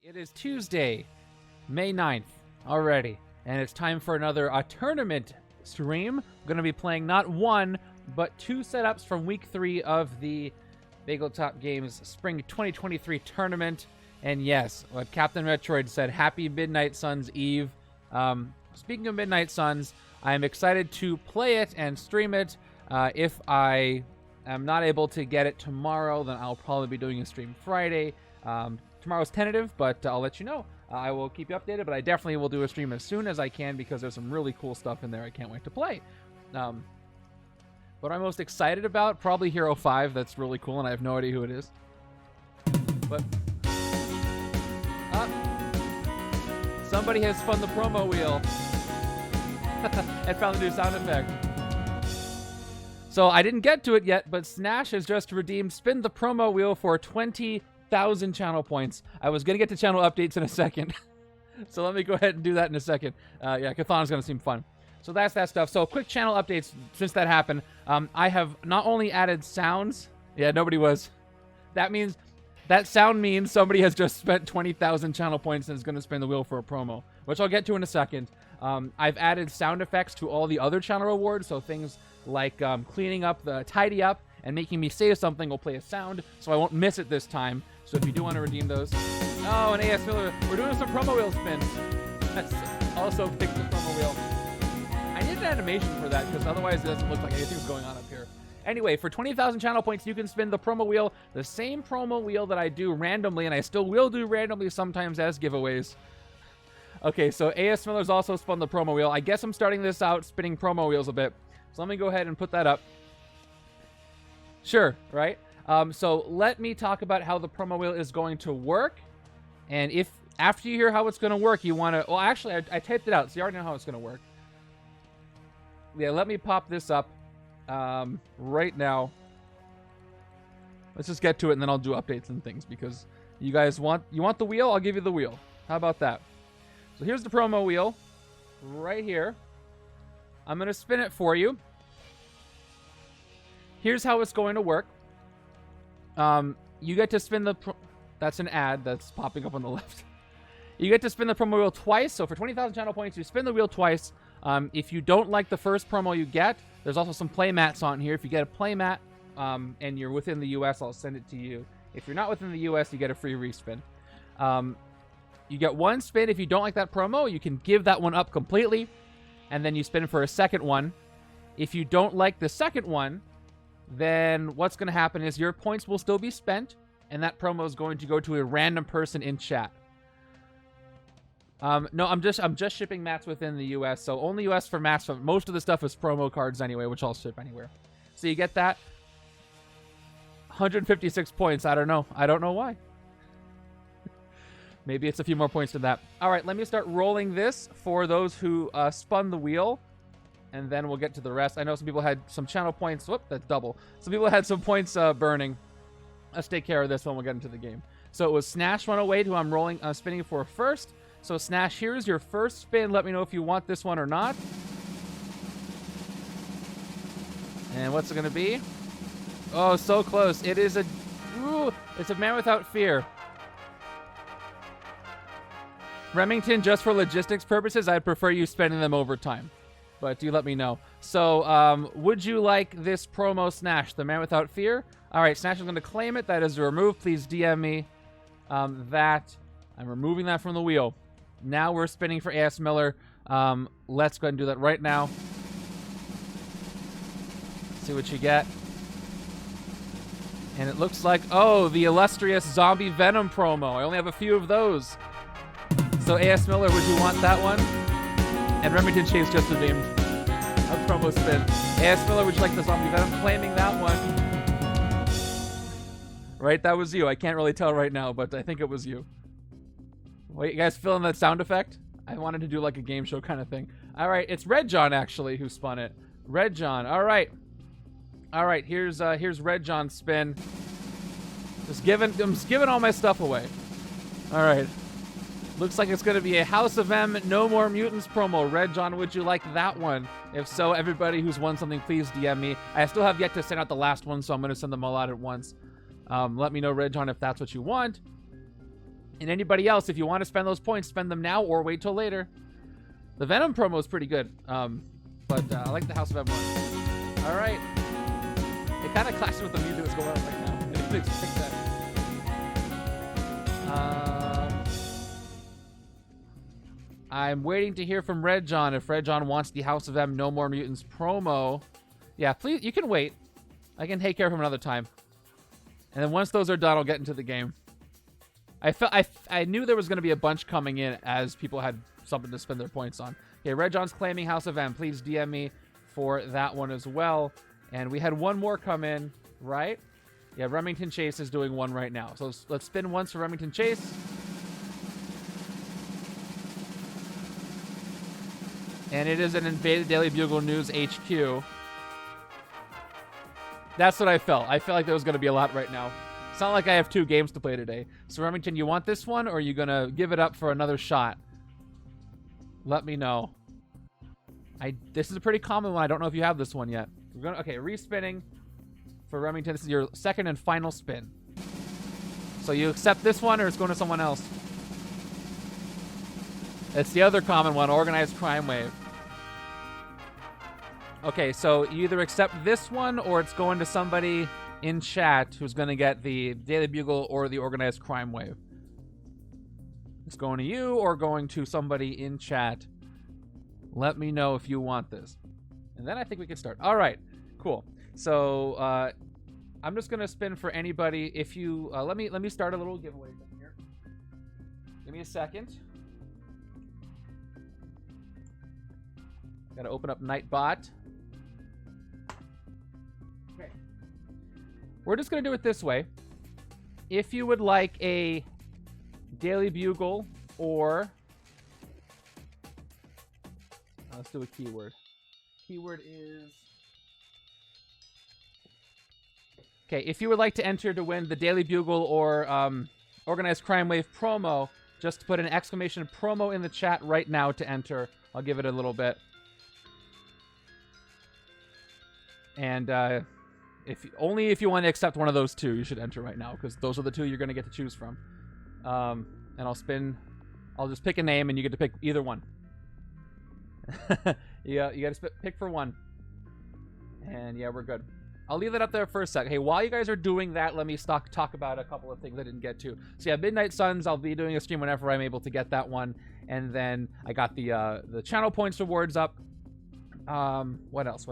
It is Tuesday, May 9th already, and it's time for another tournament stream. I'm going to be playing not one, but two setups from week 3 of the Bageltop Games Spring 2023 tournament. And yes, what Captain Metroid said, Happy Midnight Suns Eve. Speaking of Midnight Suns, I'm excited to play it and stream it. If I am not able to get it tomorrow, then I'll probably be doing a stream Friday. Tomorrow's tentative, but I'll let you know. I will keep you updated, but I definitely will do a stream as soon as I can because there's some really cool stuff in there I can't wait to play. What I'm most excited about, probably Hero 5. That's really cool, and I have no idea who it is. But somebody has spun the promo wheel and found the new sound effect. So I didn't get to it yet, but Snash has just redeemed Spin the Promo Wheel for 20,000 channel points. I was going to get to channel updates in a second. So let me go ahead and do that in a second. Yeah, Cathon's going to seem fun. So that's that stuff. So quick channel updates since that happened. I have not only added sounds. Yeah, nobody was. That means, that sound means somebody has just spent 20,000 channel points and is going to spin the wheel for a promo, which I'll get to in a second. I've added sound effects to all the other channel rewards. So things like cleaning up the tidy up and making me say something will play a sound, so I won't miss it this time. So if you do want to redeem those. Oh, and AS Miller, we're doing some promo wheel spins. Let's also pick the promo wheel. I need an animation for that because otherwise it doesn't look like anything's going on up here. Anyway, for 20,000 channel points, you can spin the promo wheel, the same promo wheel that I do randomly, and I still will do randomly sometimes as giveaways. Okay, so AS Miller's also spun the promo wheel. I guess I'm starting this out spinning promo wheels a bit. So let me go ahead and put that up. Sure, right? So let me talk about how the promo wheel is going to work. And if after you hear how it's going to work, you want to... Well, actually, I typed it out, so you already know how it's going to work. Yeah, let me pop this up right now. Let's just get to it, and then I'll do updates and things, because you guys want the wheel? I'll give you the wheel. How about that? So here's the promo wheel right here. I'm going to spin it for you. Here's how it's going to work. You get to spin the... That's an ad that's popping up on the left. You get to spin the promo wheel twice. So for 20,000 channel points, you spin the wheel twice. If you don't like the first promo you get, there's also some play mats on here. If you get a play mat and you're within the US, I'll send it to you. If you're not within the US, you get a free respin. You get one spin. If you don't like that promo, you can give that one up completely. And then you spin for a second one. If you don't like the second one, then what's going to happen is your points will still be spent, and that promo is going to go to a random person in chat. No, I'm just shipping mats within the US, so only US for mats. Most of the stuff is promo cards anyway, which I'll ship anywhere. So you get that. 156 points. I don't know why. Maybe it's a few more points than that. All right, let me start rolling this for those who spun the wheel, and then we'll get to the rest. I know some people had some channel points. Whoop, that's double. Some people had some points burning. Let's take care of this when we'll get into the game. So it was Snash 108 who I'm spinning for first. So Snash, here's your first spin. Let me know if you want this one or not. And what's it going to be? Oh, so close. It is it's a Man Without Fear. Remington, just for logistics purposes, I'd prefer you spending them over time. But do let me know. So, would you like this promo, Snash, the Man Without Fear? All right, Snash is going to claim it. That is removed. Please DM me that. I'm removing that from the wheel. Now we're spinning for AS Miller. Let's go ahead and do that right now. See what you get. And it looks like, oh, the illustrious Zombie Venom promo. I only have a few of those. So AS Miller, would you want that one? And Remington Chase just redeemed a promo spin. AS Miller, would you like the Zombie Venom? Claiming that one. Right, that was you. I can't really tell right now, but I think it was you. Wait, you guys feeling that sound effect? I wanted to do like a game show kind of thing. All right, it's Red John actually who spun it. Red John. All right. All right, here's Red John's spin. I'm just giving all my stuff away. All right. Looks like it's going to be a House of M No More Mutants promo. Red John, would you like that one? If so, everybody who's won something, please DM me. I still have yet to send out the last one, so I'm going to send them all out at once. Let me know, Red John, if that's what you want. And anybody else, if you want to spend those points, spend them now or wait till later. The Venom promo is pretty good, but I like the House of M one. All right. It kind of clashes with the music that's going on right now. I didn't expect that. I'm waiting to hear from Red John if Red John wants the House of M No More Mutants promo. Yeah, please, you can wait. I can take care of him another time. And then once those are done, I'll get into the game. I knew there was going to be a bunch coming in as people had something to spend their points on. Okay, Red John's claiming House of M. Please DM me for that one as well. And we had one more come in, right? Yeah, Remington Chase is doing one right now. So let's spin once for Remington Chase. And it is an Invaded Daily Bugle News HQ. That's what I felt. I felt like there was going to be a lot right now. It's not like I have 2 games to play today. So Remington, you want this one, or are you going to give it up for another shot? Let me know. This is a pretty common one. I don't know if you have this one yet. Okay, respinning for Remington. This is your second and final spin. So you accept this one, or it's going to someone else? It's the other common one, Organized Crime Wave. Okay, so you either accept this one, or it's going to somebody in chat who's going to get the Daily Bugle or the Organized Crime Wave. It's going to you or going to somebody in chat. Let me know if you want this. And then I think we can start. All right, cool. So I'm just going to spin for anybody. If you let me start a little giveaway thing here. Give me a second. Got to open up Nightbot. Okay. We're just going to do it this way. If you would like a Daily Bugle or... let's do a keyword. Keyword is... Okay, if you would like to enter to win the Daily Bugle or Organized Crime Wave promo, just put an exclamation promo in the chat right now to enter. I'll give it a little bit. And only if you want to accept one of those 2, you should enter right now, because those are the 2 you're going to get to choose from. And I'll just pick a name, and you get to pick either one. You got to pick for one. And yeah, we're good. I'll leave that up there for a sec. Hey, while you guys are doing that, let me talk about a couple of things I didn't get to. So yeah, Midnight Suns, I'll be doing a stream whenever I'm able to get that one. And then I got the channel points rewards up. What else?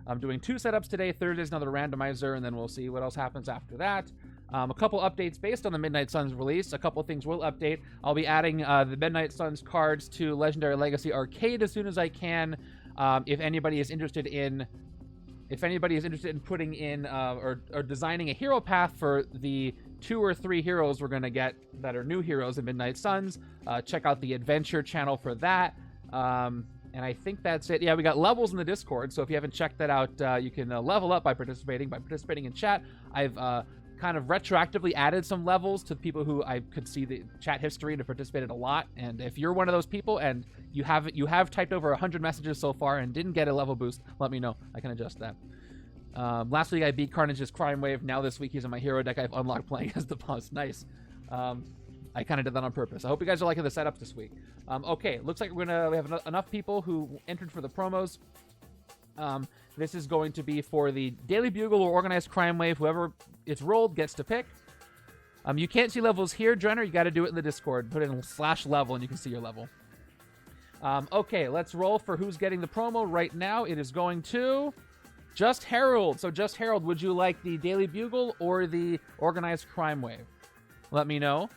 I'm doing 2 setups today. Thursday's another randomizer, and then we'll see what else happens after that. A couple updates based on the Midnight Suns release. A couple things will update. I'll be adding the Midnight Suns cards to Legendary Legacy Arcade as soon as I can. If anybody is interested in putting in or designing a hero path for the 2 or 3 heroes we're going to get that are new heroes in Midnight Suns, check out the Adventure channel for that. And I think that's it. Yeah, we got levels in the Discord, so if you haven't checked that out, you can level up by participating in chat. I've kind of retroactively added some levels to people who I could see the chat history and have participated a lot. And if you're one of those people and you have typed over 100 messages so far and didn't get a level boost, let me know. I can adjust that. Last week I beat Carnage's Crime Wave. Now this week he's in my hero deck. I've unlocked playing as the boss. Nice. I kind of did that on purpose. I hope you guys are liking the setups this week. Okay, looks like we have enough people who entered for the promos. This is going to be for the Daily Bugle or Organized Crime Wave. Whoever it's rolled gets to pick. You can't see levels here, Jenner. You got to do it in the Discord. Put in /level and you can see your level. Okay, let's roll for who's getting the promo right now. It is going to Just Harold. So Just Harold, would you like the Daily Bugle or the Organized Crime Wave? Let me know.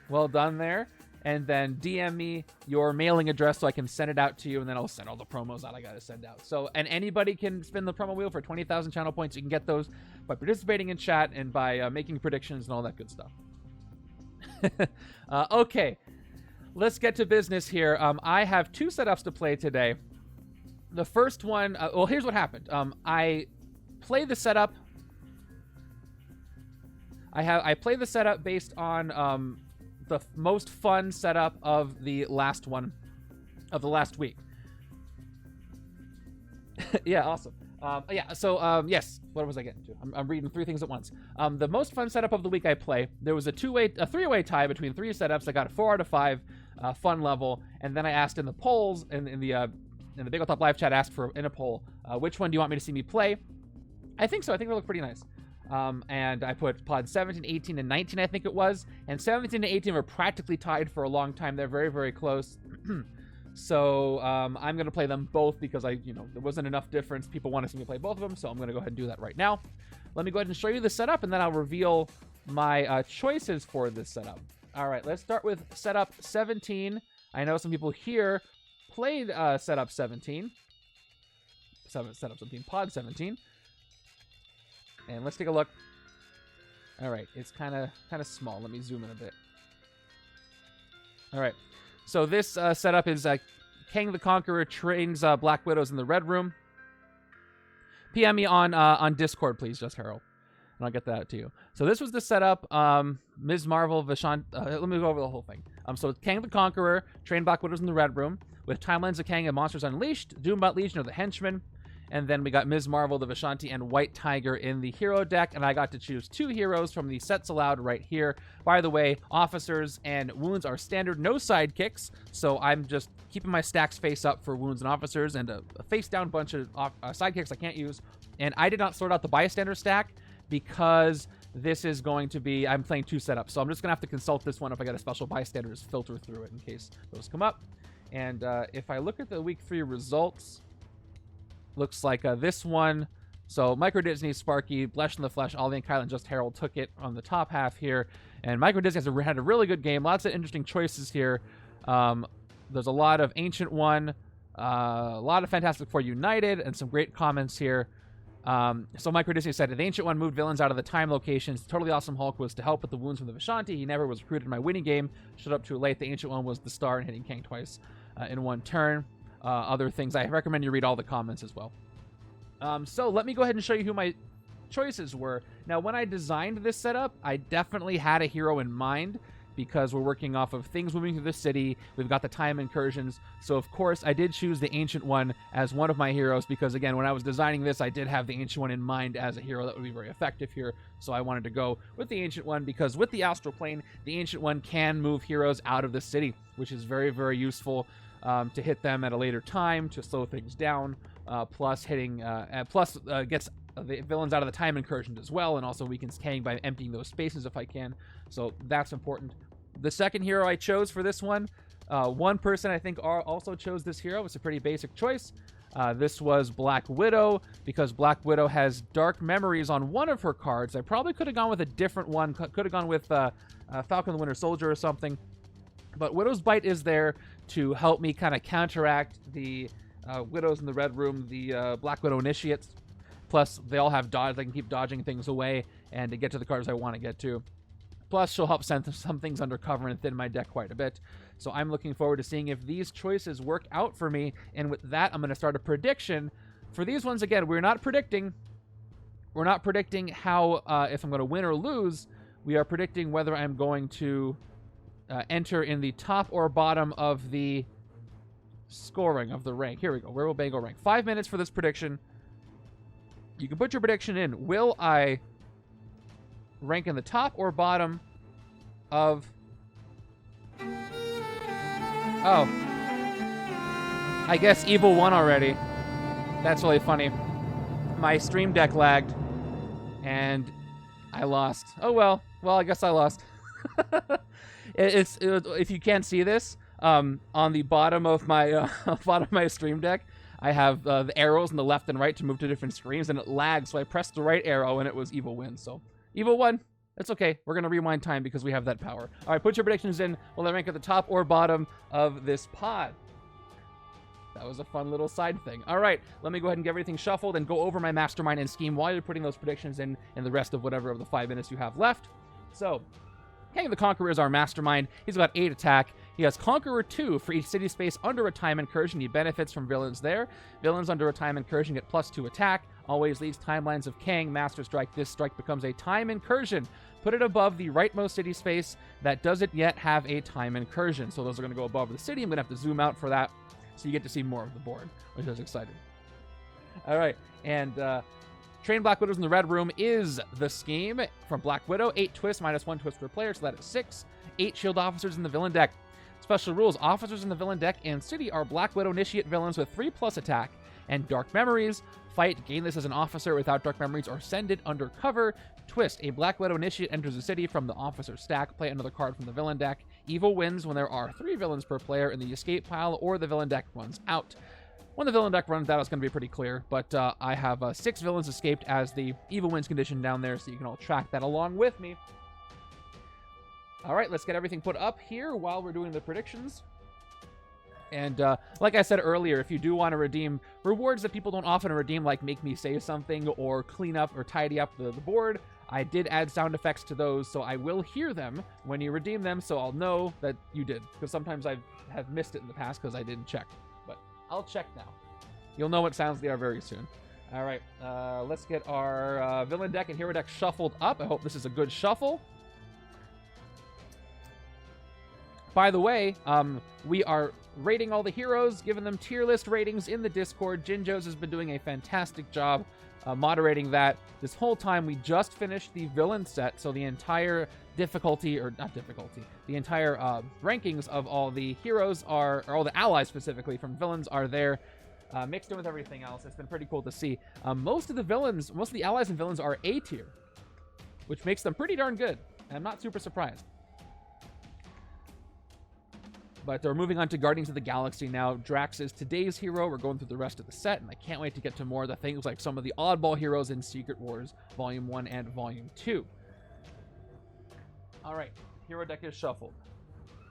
Well done there. And then DM me your mailing address so I can send it out to you, and then I'll send all the promos out I got to send out. So, and anybody can spin the promo wheel for 20,000 channel points. You can get those by participating in chat and by making predictions and all that good stuff. Okay, let's get to business here. I have 2 setups to play today. The first one, well, here's what happened. I play the setup. I play the setup based on the most fun setup of the last week. Yeah, awesome. Yes, what was I getting to? I'm reading three things at once. The most fun setup of the week I play, there was a three-way tie between three setups. I got a 4 out of 5 fun level, and then I asked in the polls, in the Big Old Top live chat, asked for in a poll, which one do you want me to see me play? I think so. I think they look pretty nice. And I put pod 17, 18, and 19, I think it was. And 17 and 18 were practically tied for a long time. They're very, very close. So I'm going to play them both because there wasn't enough difference. People want to see me play both of them, so I'm going to go ahead and do that right now. Let me go ahead and show you the setup, and then I'll reveal my choices for this setup. All right, let's start with setup 17. I know some people here played setup 17. Setup 17, pod 17. And let's take a look. All right, it's kind of small. Let me zoom in a bit. All right. So this setup is Kang the Conqueror trains Black Widows in the Red Room. PM me on Discord, please, Just Harold, and I'll get that out to you. So this was the setup. Ms. Marvel, Vishanti. Let me go over the whole thing. So Kang the Conqueror trained Black Widows in the Red Room with timelines of Kang and Monsters Unleashed, Doombot Legion of the Henchmen. And then we got Ms. Marvel, the Vishanti, and White Tiger in the hero deck. And I got to choose 2 heroes from the sets allowed right here. By the way, officers and wounds are standard, no sidekicks. So I'm just keeping my stacks face up for wounds and officers, and a face down bunch of sidekicks I can't use. And I did not sort out the bystander stack because this is going to be, I'm playing 2 setups. So I'm just going to have to consult this one if I get a special bystanders filter through it in case those come up. And if I look at the week 3 results, looks like this one. So Micro Disney, Sparky, Blesh in the Flesh, Ollie and Kyle, and Just Harold took it on the top half here. And Micro Disney had a really good game. Lots of interesting choices here. There's a lot of Ancient One, a lot of Fantastic Four United, and some great comments here. So Micro Disney said, the Ancient One moved villains out of the time locations. Totally Awesome Hulk was to help with the wounds from the Vishanti. He never was recruited in my winning game. Showed up too late. The Ancient One was the star in hitting Kang twice in one turn. Other things, I recommend you read all the comments as well. So let me go ahead and show you who my choices were. Now, when I designed this setup, I definitely had a hero in mind because we're working off of things moving through the city. We've got the time incursions. So, of course, I did choose the Ancient One as one of my heroes because, again, when I was designing this, I did have the Ancient One in mind as a hero that would be very effective here. So I wanted to go with the Ancient One because with the Astral Plane, the Ancient One can move heroes out of the city, which is very, very useful. To hit them at a later time, to slow things down, plus gets the villains out of the time incursions as well, and also weakens Kang by emptying those spaces if I can. So that's important. The second hero I chose for this one, one person I think also chose this hero. It's a pretty basic choice. This was Black Widow, because Black Widow has Dark Memories on one of her cards. I probably could have gone with a different one. Could have gone with Falcon the Winter Soldier or something. But Widow's Bite is there to help me kind of counteract the Widows in the Red Room, the Black Widow Initiates. Plus, they all have dodge. I can keep dodging things away and to get to the cards I want to get to. Plus, she'll help send some things undercover and thin my deck quite a bit. So I'm looking forward to seeing if these choices work out for me. And with that, I'm going to start a prediction. For these ones, again, we're not predicting how, if I'm going to win or lose. We are predicting whether I'm going to enter in the top or bottom of the scoring of the rank. Here we go. Where will Bango rank? 5 minutes for this prediction. You can put your prediction in. Will I rank in the top or bottom of... Oh. I guess Evil won already. That's really funny. My stream deck lagged, and I lost. Oh, well. Well, I guess I lost. If you can't see this, on the bottom of my stream deck, I have the arrows on the left and right to move to different screens, and it lags. So I pressed the right arrow, and it was Evil win. So Evil won. It's okay. We're gonna rewind time because we have that power. All right, put your predictions in. Will I rank at the top or bottom of this pod? That was a fun little side thing. All right, let me go ahead and get everything shuffled and go over my mastermind and scheme while you're putting those predictions in the rest of whatever of the 5 minutes you have left. So, Kang the Conqueror is our mastermind. He's got 8 attack. He has Conqueror 2 for each city space under a time incursion. He benefits from villains there. Villains under a time incursion get +2 attack. Always leads timelines of Kang. Master Strike. This strike becomes a time incursion. Put it above the rightmost city space that doesn't yet have a time incursion. So those are going to go above the city. I'm going to have to zoom out for that so you get to see more of the board, which is exciting. All right, and Train Black Widows in the red room is the scheme from Black Widow. 8 twists, -1 twist per player, so that is 6. 8 shield officers in the villain deck. Special rules: officers in the villain deck and city are Black Widow initiate villains with 3+ attack and Dark Memories. Fight, gain this as an officer without Dark Memories or send it under cover. Twist, a Black Widow initiate enters the city from the officer stack. Play another card from the villain deck. Evil wins when there are 3 villains per player in the escape pile or the villain deck runs out. When the villain deck runs out, it's going to be pretty clear, but I have 6 villains escaped as the evil wins condition down there, so you can all track that along with me. All right, let's get everything put up here while we're doing the predictions. And like I said earlier, if you do want to redeem rewards that people don't often redeem, like make me say something or clean up or tidy up the board, I did add sound effects to those, so I will hear them when you redeem them, so I'll know that you did. Because sometimes I have missed it in the past because I didn't check. But I'll check now. You'll know what sounds they are very soon. All right, let's get our villain deck and hero deck shuffled up. I hope this is a good shuffle. By the way, we are rating all the heroes, giving them tier list ratings in the Discord. Jinjo's has been doing a fantastic job moderating that. This whole time, we just finished the villain set, so the entire difficulty, or not difficulty, the entire rankings of all the heroes are, or all the allies specifically from villains are there, mixed in with everything else. It's been pretty cool to see. Most of the allies and villains are A tier, which makes them pretty darn good. And I'm not super surprised. But we're moving on to Guardians of the Galaxy now. Drax is today's hero. We're going through the rest of the set, and I can't wait to get to more of the things like some of the oddball heroes in Secret Wars Volume 1 and Volume 2. All right, hero deck is shuffled.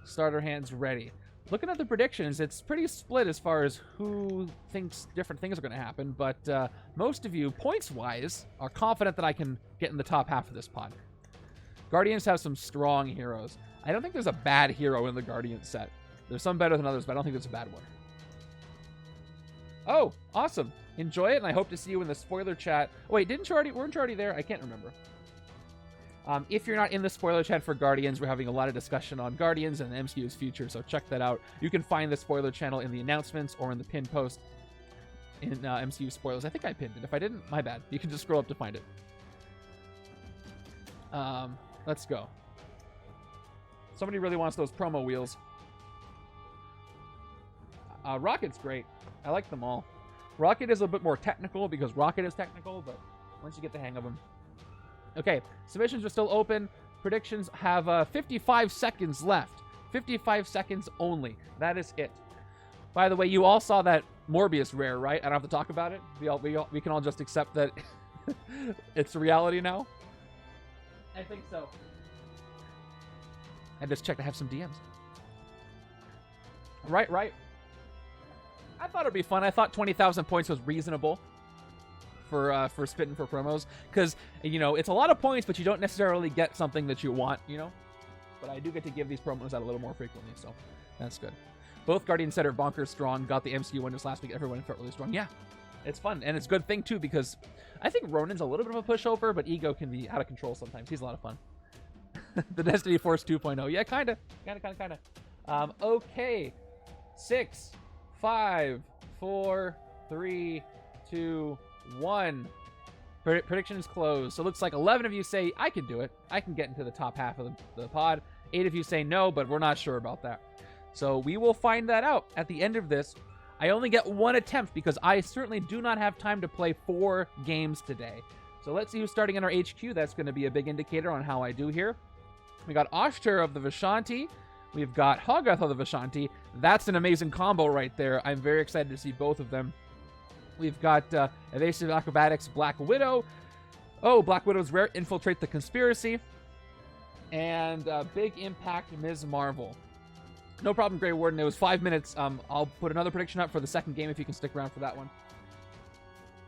Starter hands ready. Looking at the predictions, it's pretty split as far as who thinks different things are going to happen, but most of you, points-wise, are confident that I can get in the top half of this pod. Guardians have some strong heroes. I don't think there's a bad hero in the Guardian set. There's some better than others, but I don't think there's a bad one. Oh, awesome. Enjoy it, and I hope to see you in the spoiler chat. Wait, weren't you already there? I can't remember. If you're not in the spoiler chat for Guardians, we're having a lot of discussion on Guardians and the MCU's future, so check that out. You can find the spoiler channel in the announcements or in the pinned post in MCU spoilers. I think I pinned it. If I didn't, my bad. You can just scroll up to find it. Let's go. Somebody really wants those promo wheels. Rocket's great. I like them all. Rocket is a bit more technical because Rocket is technical, but once you get the hang of them. Okay, submissions are still open. Predictions have 55 seconds left. 55 seconds only. That is it. By the way, you all saw that Morbius rare, right? I don't have to talk about it. We can all just accept that it's reality now. I think so. I just checked. I have some DMs. Right. I thought it'd be fun. I thought 20,000 points was reasonable for spitting for promos, because it's a lot of points, but you don't necessarily get something that you want, But I do get to give these promos out a little more frequently, so that's good. Both Guardian set are bonkers strong. Got the MCU winners last week. Everyone felt really strong. Yeah, it's fun, and it's a good thing too, because I think Ronan's a little bit of a pushover, but Ego can be out of control sometimes. He's a lot of fun. The Destiny Force 2.0. Yeah, kind of. Okay. 6, 5, 4, 3, 2, 1. Prediction is closed. So it looks like 11 of you say, I can do it. I can get into the top half of the pod. 8 of you say no, but we're not sure about that. So we will find that out at the end of this. I only get 1 attempt because I certainly do not have time to play 4 games today. So let's see who's starting in our HQ. That's going to be a big indicator on how I do here. We got Oshter of the Vishanti. We've got Hoggoth of the Vishanti. That's an amazing combo right there. I'm very excited to see both of them. We've got Evasive Acrobatics Black Widow. Oh, Black Widow's rare. Infiltrate the Conspiracy. And Big Impact Ms. Marvel. No problem, Grey Warden. It was 5 minutes. I'll put another prediction up for the second game if you can stick around for that one.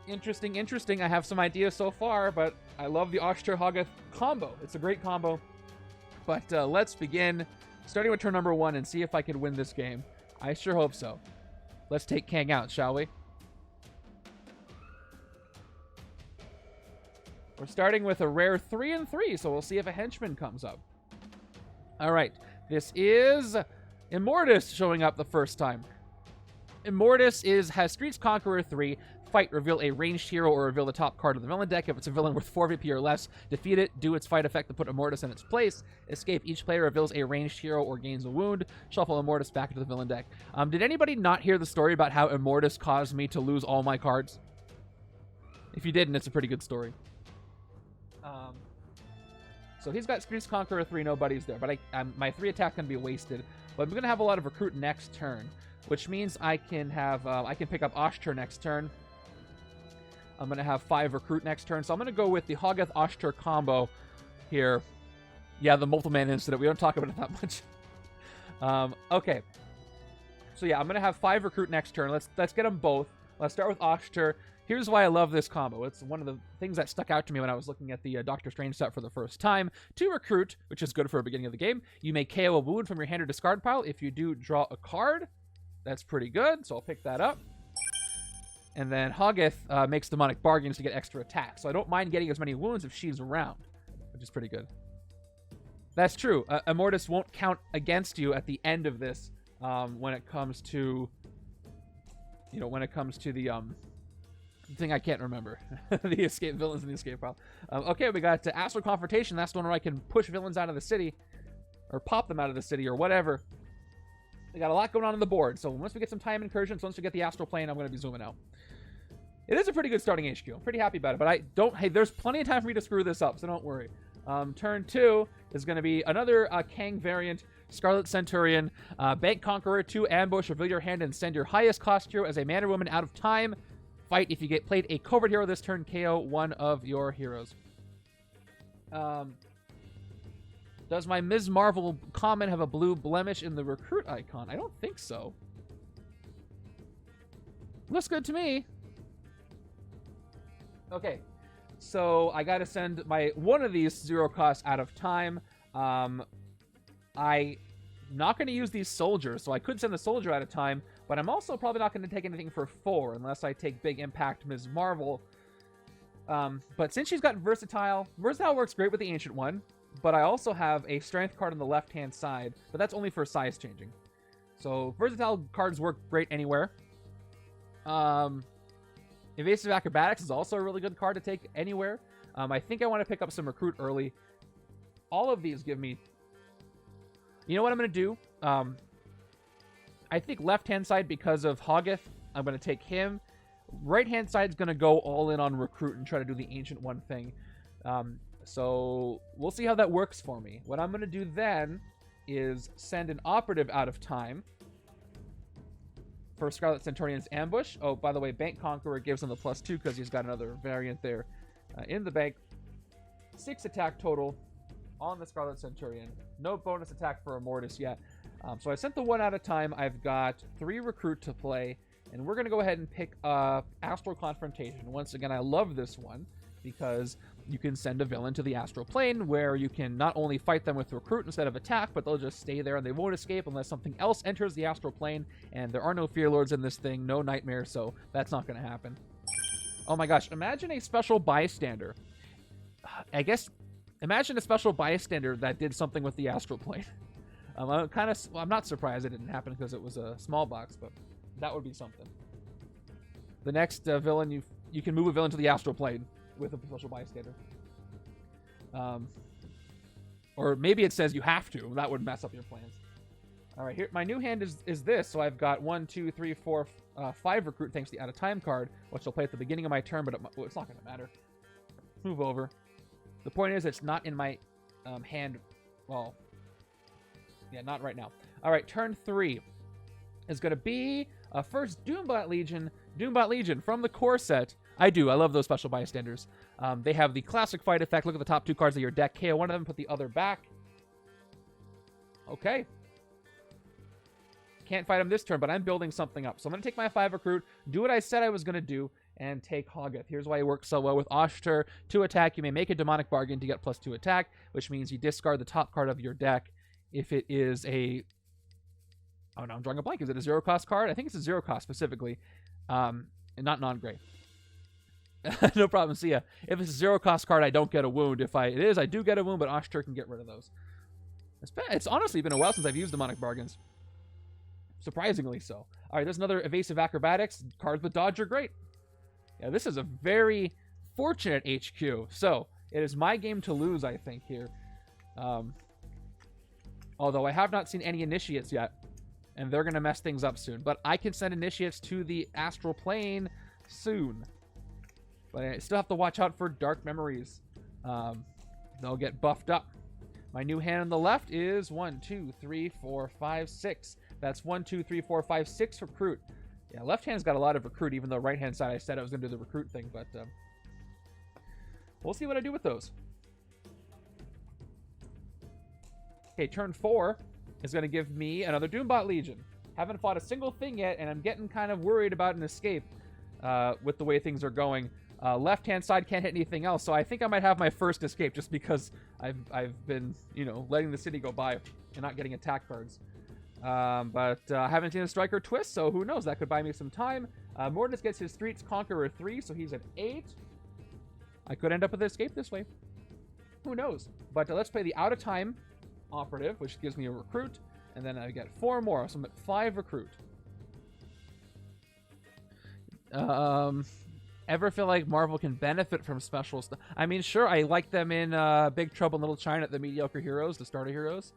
Interesting. I have some ideas so far, but I love the Oshter Hoggoth combo. It's a great combo. But let's begin, starting with turn number 1, and see if I can win this game. I sure hope so. Let's take Kang out, shall we? We're starting with a rare 3 and 3, so we'll see if a henchman comes up. All right, this is Immortus showing up the first time. Immortus has Streets Conqueror 3, fight, reveal a ranged hero or reveal the top card of the villain deck. If it's a villain worth 4 VP or less, defeat it, do its fight effect to put Immortus in its place. Escape. Each player reveals a ranged hero or gains a wound. Shuffle Immortus back into the villain deck. Did anybody not hear the story about how Immortus caused me to lose all my cards? If you didn't, it's a pretty good story. So he's got Screech Conqueror 3, nobody's there. But my 3 attack can be wasted. But I'm going to have a lot of Recruit next turn, which means I can have I can pick up Oshtur next turn. I'm going to have 5 Recruit next turn. So I'm going to go with the Hoggeth Oshtur combo here. Yeah, the multi-man incident. We don't talk about it that much. Okay. So yeah, I'm going to have 5 Recruit next turn. Let's get them both. Let's start with Oshtur. Here's why I love this combo. It's one of the things that stuck out to me when I was looking at the Doctor Strange set for the first time. 2 Recruit, which is good for the beginning of the game. You may KO a wound from your hand or discard pile. If you do, draw a card. That's pretty good, so I'll pick that up. And then Hoggeth makes demonic bargains to get extra attack. So I don't mind getting as many wounds if she's around, which is pretty good. That's true. Immortus won't count against you at the end of this when it comes to, the thing I can't remember. The escape villains in the escape pile. Okay, we got Astral Confrontation. That's the one where I can push villains out of the city, or pop them out of the city, or whatever. We got a lot going on the board. So once we get some time incursions, once we get the Astral Plane, I'm going to be zooming out. It is a pretty good starting HQ. I'm pretty happy about it, but hey, there's plenty of time for me to screw this up, so don't worry. Turn 2 is going to be another Kang variant, Scarlet Centurion, Bank Conqueror, 2 Ambush, reveal your hand and send your highest cost hero as a man or woman out of time. Fight. If you get played a covert hero this turn, KO one of your heroes. Does my Ms. Marvel common have a blue blemish in the recruit icon? I don't think so. Looks good to me. Okay, so I gotta send one of these 0 cost out of time. I'm not gonna use these soldiers, so I could send the soldier out of time, but I'm also probably not gonna take anything for 4 unless I take Big Impact Ms. Marvel. But since she's got Versatile works great with the Ancient One, but I also have a Strength card on the left-hand side, but that's only for size changing. So Versatile cards work great anywhere. Evasive Acrobatics is also a really good card to take anywhere. I think I want to pick up some Recruit early. All of these give me... You know what I'm going to do? I think left-hand side because of Hoggeth, I'm going to take him. Right-hand side is going to go all in on Recruit and try to do the Ancient One thing. So we'll see how that works for me. What I'm going to do then is send an Operative out of time for Scarlet Centurion's Ambush. Oh, by the way, Bank Conqueror gives him the +2 because he's got another variant there in the bank. 6 attack total on the Scarlet Centurion. No bonus attack for Immortus yet. So I sent the 1 out of time. I've got 3 Recruit to play, and we're going to go ahead and pick up Astral Confrontation. Once again, I love this one because you can send a villain to the Astral Plane where you can not only fight them with Recruit instead of attack, but they'll just stay there and they won't escape unless something else enters the Astral Plane, and there are no Fear Lords in this thing, no Nightmares, so that's not going to happen. Oh my gosh, imagine a special bystander. Imagine a special bystander that did something with the Astral Plane. I'm not surprised it didn't happen because it was a small box, but that would be something. The next villain, you can move a villain to the Astral Plane with a special bystander. Or maybe it says you have to. That would mess up your plans. All right, here my new hand is this. So I've got 1, 2, 3, 4, 5 Recruit thanks to the out of time card, which I'll play at the beginning of my turn, but it's not going to matter. Move over. The point is, it's not in my hand. Well, yeah, not right now. All right, turn 3 is going to be first Doombot Legion. Doombot Legion from the core set. I love those special bystanders. They have the classic fight effect. Look at the top 2 cards of your deck. KO one of them, put the other back. Okay. Can't fight him this turn, but I'm building something up. So I'm going to take my 5 Recruit, do what I said I was going to do, and take Hoggeth. Here's why he works so well with Oshtur. 2 attack, you may make a demonic bargain to get +2 attack, which means you discard the top card of your deck if it is a... Oh, no, I'm drawing a blank. Is it a 0 cost card? I think it's a 0 cost specifically, and not non-gray. No problem. See ya. If it's a 0 cost card, I don't get a wound. If it is, I do get a wound, but Oshtur can get rid of those. It's honestly been a while since I've used demonic bargains. Surprisingly so. All right, there's another Evasive Acrobatics. Cards with dodge are great. Yeah, this is a very fortunate HQ. So, it is my game to lose, I think, here. Although I have not seen any initiates yet, and they're going to mess things up soon. But I can send initiates to the astral plane soon. But I still have to watch out for dark memories. They'll get buffed up. My new hand on the left is 1, 2, 3, 4, 5, 6. That's 1, 2, 3, 4, 5, 6 recruit. Yeah, left hand's got a lot of recruit, even though right hand side I said I was going to do the recruit thing. But we'll see what I do with those. Okay, turn 4 is going to give me another Doombot Legion. Haven't fought a single thing yet, and I'm getting kind of worried about an escape with the way things are going. Left-hand side can't hit anything else, so I think I might have my first escape just because I've been, letting the city go by and not getting attack cards. But I haven't seen a striker twist, so who knows? That could buy me some time. Mortis gets his streets Conqueror 3, so he's at 8. I could end up with an escape this way. Who knows? But let's play the out-of-time operative, which gives me a recruit, and then I get 4 more, so I'm at 5 recruit. Ever feel like Marvel can benefit from special stuff? I mean, sure, I like them in Big Trouble in Little China, the mediocre heroes, the starter heroes.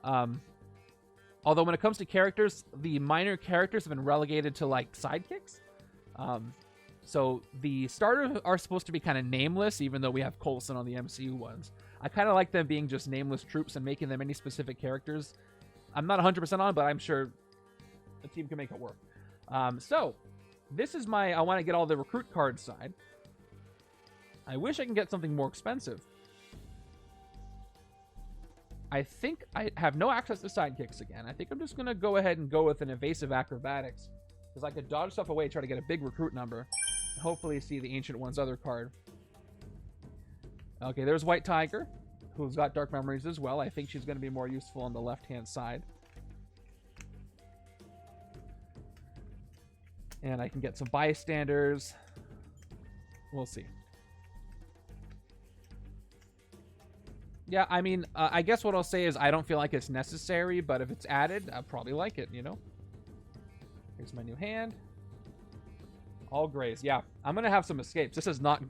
Although when it comes to characters, the minor characters have been relegated to, like, sidekicks. So the starters are supposed to be kind of nameless, even though we have Coulson on the MCU ones. I kind of like them being just nameless troops and making them any specific characters. I'm not 100% on, but I'm sure the team can make it work. So this is my, I want to get all the recruit cards side. I wish I can get something more expensive. I think I have no access to sidekicks again. I think I'm just going to go ahead and go with an evasive acrobatics. Because I could dodge stuff away, try to get a big recruit number. And hopefully see the Ancient One's other card. Okay, there's White Tiger, who's got Dark Memories as well. I think she's going to be more useful on the left-hand side. And I can get some bystanders. We'll see. Yeah, I mean, I guess what I'll say is I don't feel like it's necessary, but if it's added, I'll probably like it, Here's my new hand. All grays. Yeah, I'm going to have some escapes. This is not...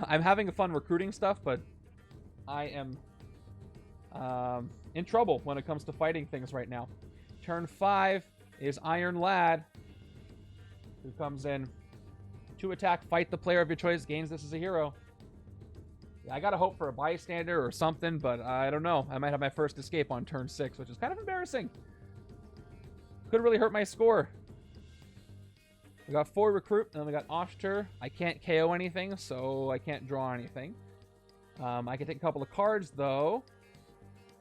I'm having fun recruiting stuff, but I am in trouble when it comes to fighting things right now. Turn 5 is Iron Lad, who comes in to attack, fight the player of your choice, gains this as a hero. Yeah, I got to hope for a bystander or something, but I don't know. I might have my first escape on turn 6, which is kind of embarrassing. Could really hurt my score. We got 4 recruit, and then we got Oshter. I can't KO anything, so I can't draw anything. I can take a couple of cards, though.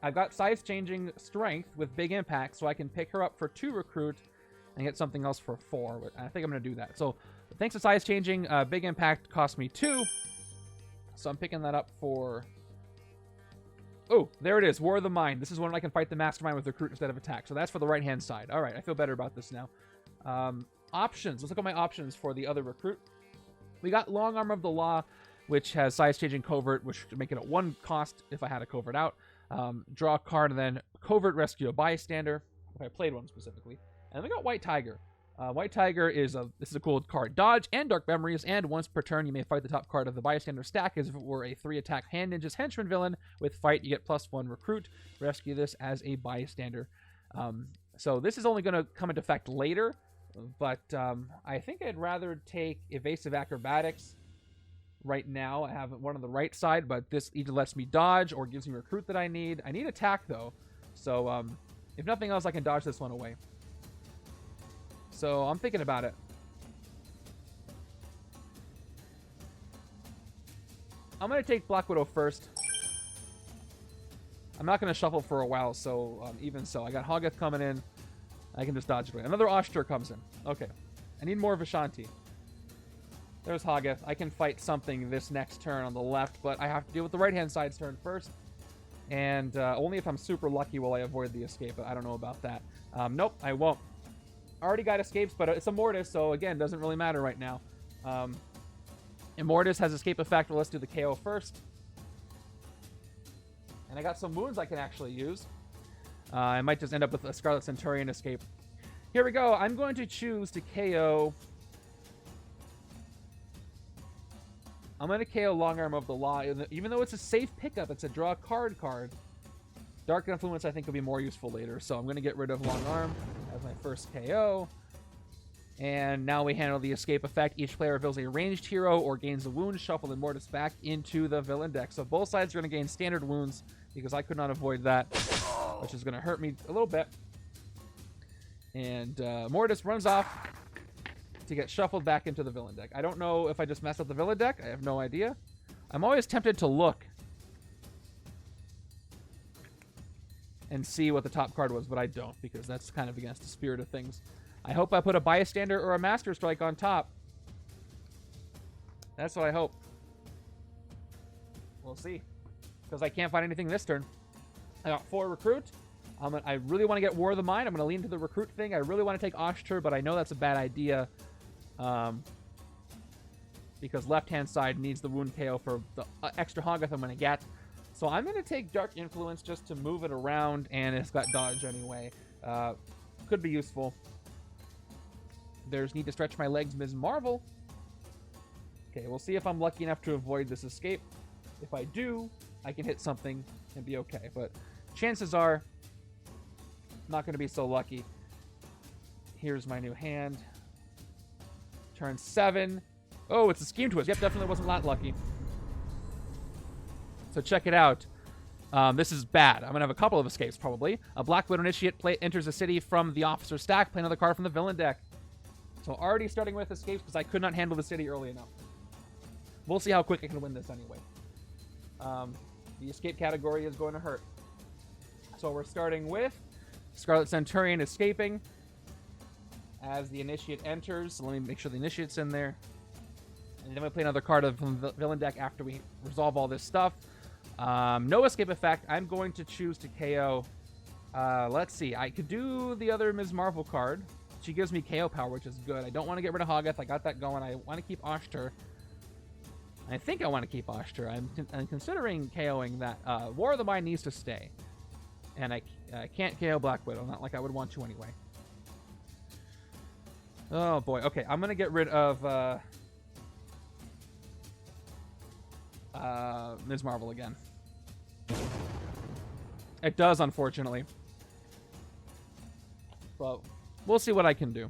I've got size-changing strength with big impact, so I can pick her up for 2 recruit and get something else for 4. But I think I'm going to do that. So thanks to size-changing, big impact cost me 2. So I'm picking that up for... Oh, there it is. War of the Mind. This is when I can fight the Mastermind with recruit instead of attack. So that's for the right-hand side. All right, I feel better about this now. Options. Let's look at my options for the other recruit. We got Long Arm of the Law, which has size-changing covert, which could make it at 1 cost if I had a covert out. Draw a card, and then covert rescue a bystander, if I played one specifically. And we got White Tiger. White Tiger is this is a cool card. Dodge and Dark Memories, and once per turn, you may fight the top card of the bystander stack as if it were a 3-attack Hand Ninja's Henchman villain. With fight, you get +1 recruit. Rescue this as a bystander. So this is only going to come into effect later, but I think I'd rather take Evasive Acrobatics right now. I have one on the right side, but this either lets me dodge or gives me recruit that I need. I need attack, though. So if nothing else, I can dodge this one away. So I'm thinking about it. I'm going to take Black Widow first. I'm not going to shuffle for a while, so even so. I got Hoggeth coming in. I can just dodge it away. Another Oshter comes in. Okay. I need more Vishanti. There's Hoggeth. I can fight something this next turn on the left, but I have to deal with the right-hand side's turn first. And only if I'm super lucky will I avoid the escape, but I don't know about that. Nope, I won't. Already got escapes, but it's a Mortis, so again, doesn't really matter right now. And Mortis has escape effect. Well, let's do the KO first. And I got some wounds I can actually use. I might just end up with a Scarlet Centurion escape. Here we go. I'm going to choose to KO I'm going to KO Long Arm of the Law. Even though it's a safe pickup, it's a draw card card. Dark Influence, I think, will be more useful later. So I'm going to get rid of Long Arm as my first KO. And now we handle the escape effect. Each player reveals a ranged hero or gains a wound, shuffle the Mortis back into the villain deck. So both sides are going to gain standard wounds because I could not avoid that, which is going to hurt me a little bit. And Mortis runs off to get shuffled back into the villain deck. I don't know if I just messed up the villain deck. I have no idea. I'm always tempted to look and see what the top card was, but I don't because that's kind of against the spirit of things. I hope I put a Bystander or a Master Strike on top. That's what I hope. We'll see. Because I can't find anything this turn. I got 4 Recruit. I really want to get War of the Mind. I'm going to lean to the Recruit thing. I really want to take Oshtur, but I know that's a bad idea. Because left-hand side needs the wound KO for the extra Hoggoth I'm going to get. So I'm going to take Dark Influence just to move it around, and it's got dodge anyway. Could be useful. There's need to stretch my legs, Ms. Marvel. Okay, we'll see if I'm lucky enough to avoid this escape. If I do, I can hit something and be okay. But chances are, not going to be so lucky. Here's my new hand. Turn 7. Oh, it's a Scheme Twist. Yep, definitely wasn't that lucky. So check it out. This is bad. I'm going to have a couple of escapes, probably. A Black Widow Initiate enters a city from the officer stack. Play another card from the villain deck. So already starting with escapes because I could not handle the city early enough. We'll see how quick I can win this anyway. The escape category is going to hurt. So we're starting with Scarlet Centurion escaping as the Initiate enters. So let me make sure the Initiate's in there. And then we play another card from the villain deck after we resolve all this stuff. No escape effect. I'm going to choose to KO. Let's see. I could do the other Ms. Marvel card. She gives me KO power, which is good. I don't want to get rid of Hoggoth. I got that going. I want to keep Oshtur. I think I want to keep Oshtur. I'm considering KOing that. War of the Mind needs to stay. And I can't KO Black Widow. Not like I would want to anyway. Oh, boy. Okay, I'm going to get rid of Ms. Marvel again. It does, unfortunately. But we'll see what I can do.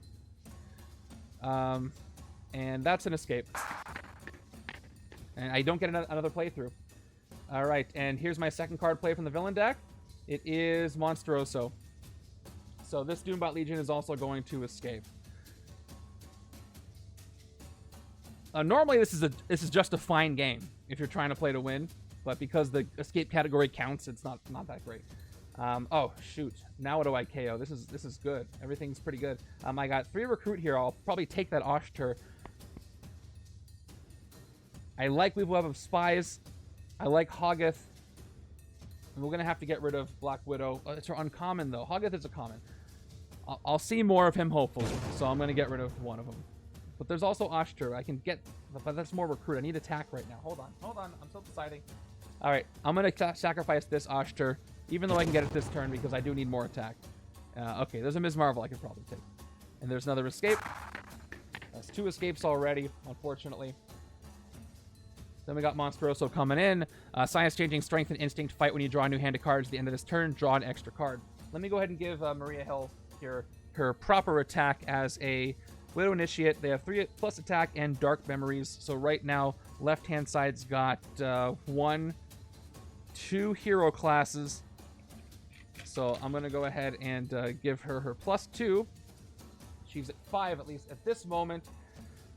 And that's an escape. And I don't get another playthrough. All right, and here's my second card play from the villain deck. It is Monstroso. So this Doombot Legion is also going to escape. Normally, this is just a fine game if you're trying to play to win, but because the escape category counts, it's not that great. Oh shoot! Now what do I KO? This is good. Everything's pretty good. I got 3 Recruit here. I'll probably take that Oshtur. I like Weave Web of Spies. I like Hoggoth. And we're gonna have to get rid of Black Widow. It's her uncommon though. Hoggoth is a common. I'll see more of him hopefully. So I'm gonna get rid of one of them. But there's also Oshtur. I can get, but that's more Recruit. I need attack right now. Hold on. I'm still deciding. All right, I'm gonna sacrifice this Oshtur, even though I can get it this turn because I do need more attack. Okay, there's a Ms. Marvel I could probably take, and there's another escape. That's 2 escapes already, unfortunately. Then we got Monstroso coming in. Science Changing Strength and Instinct. Fight when you draw a new hand of cards at the end of this turn. Draw an extra card. Let me go ahead and give Maria Hill here her proper attack as a Widow Initiate. They have 3+ attack and Dark Memories. So right now, left-hand side's got 1, 2 hero classes. So I'm going to go ahead and give her her +2. She's at 5, at least at this moment.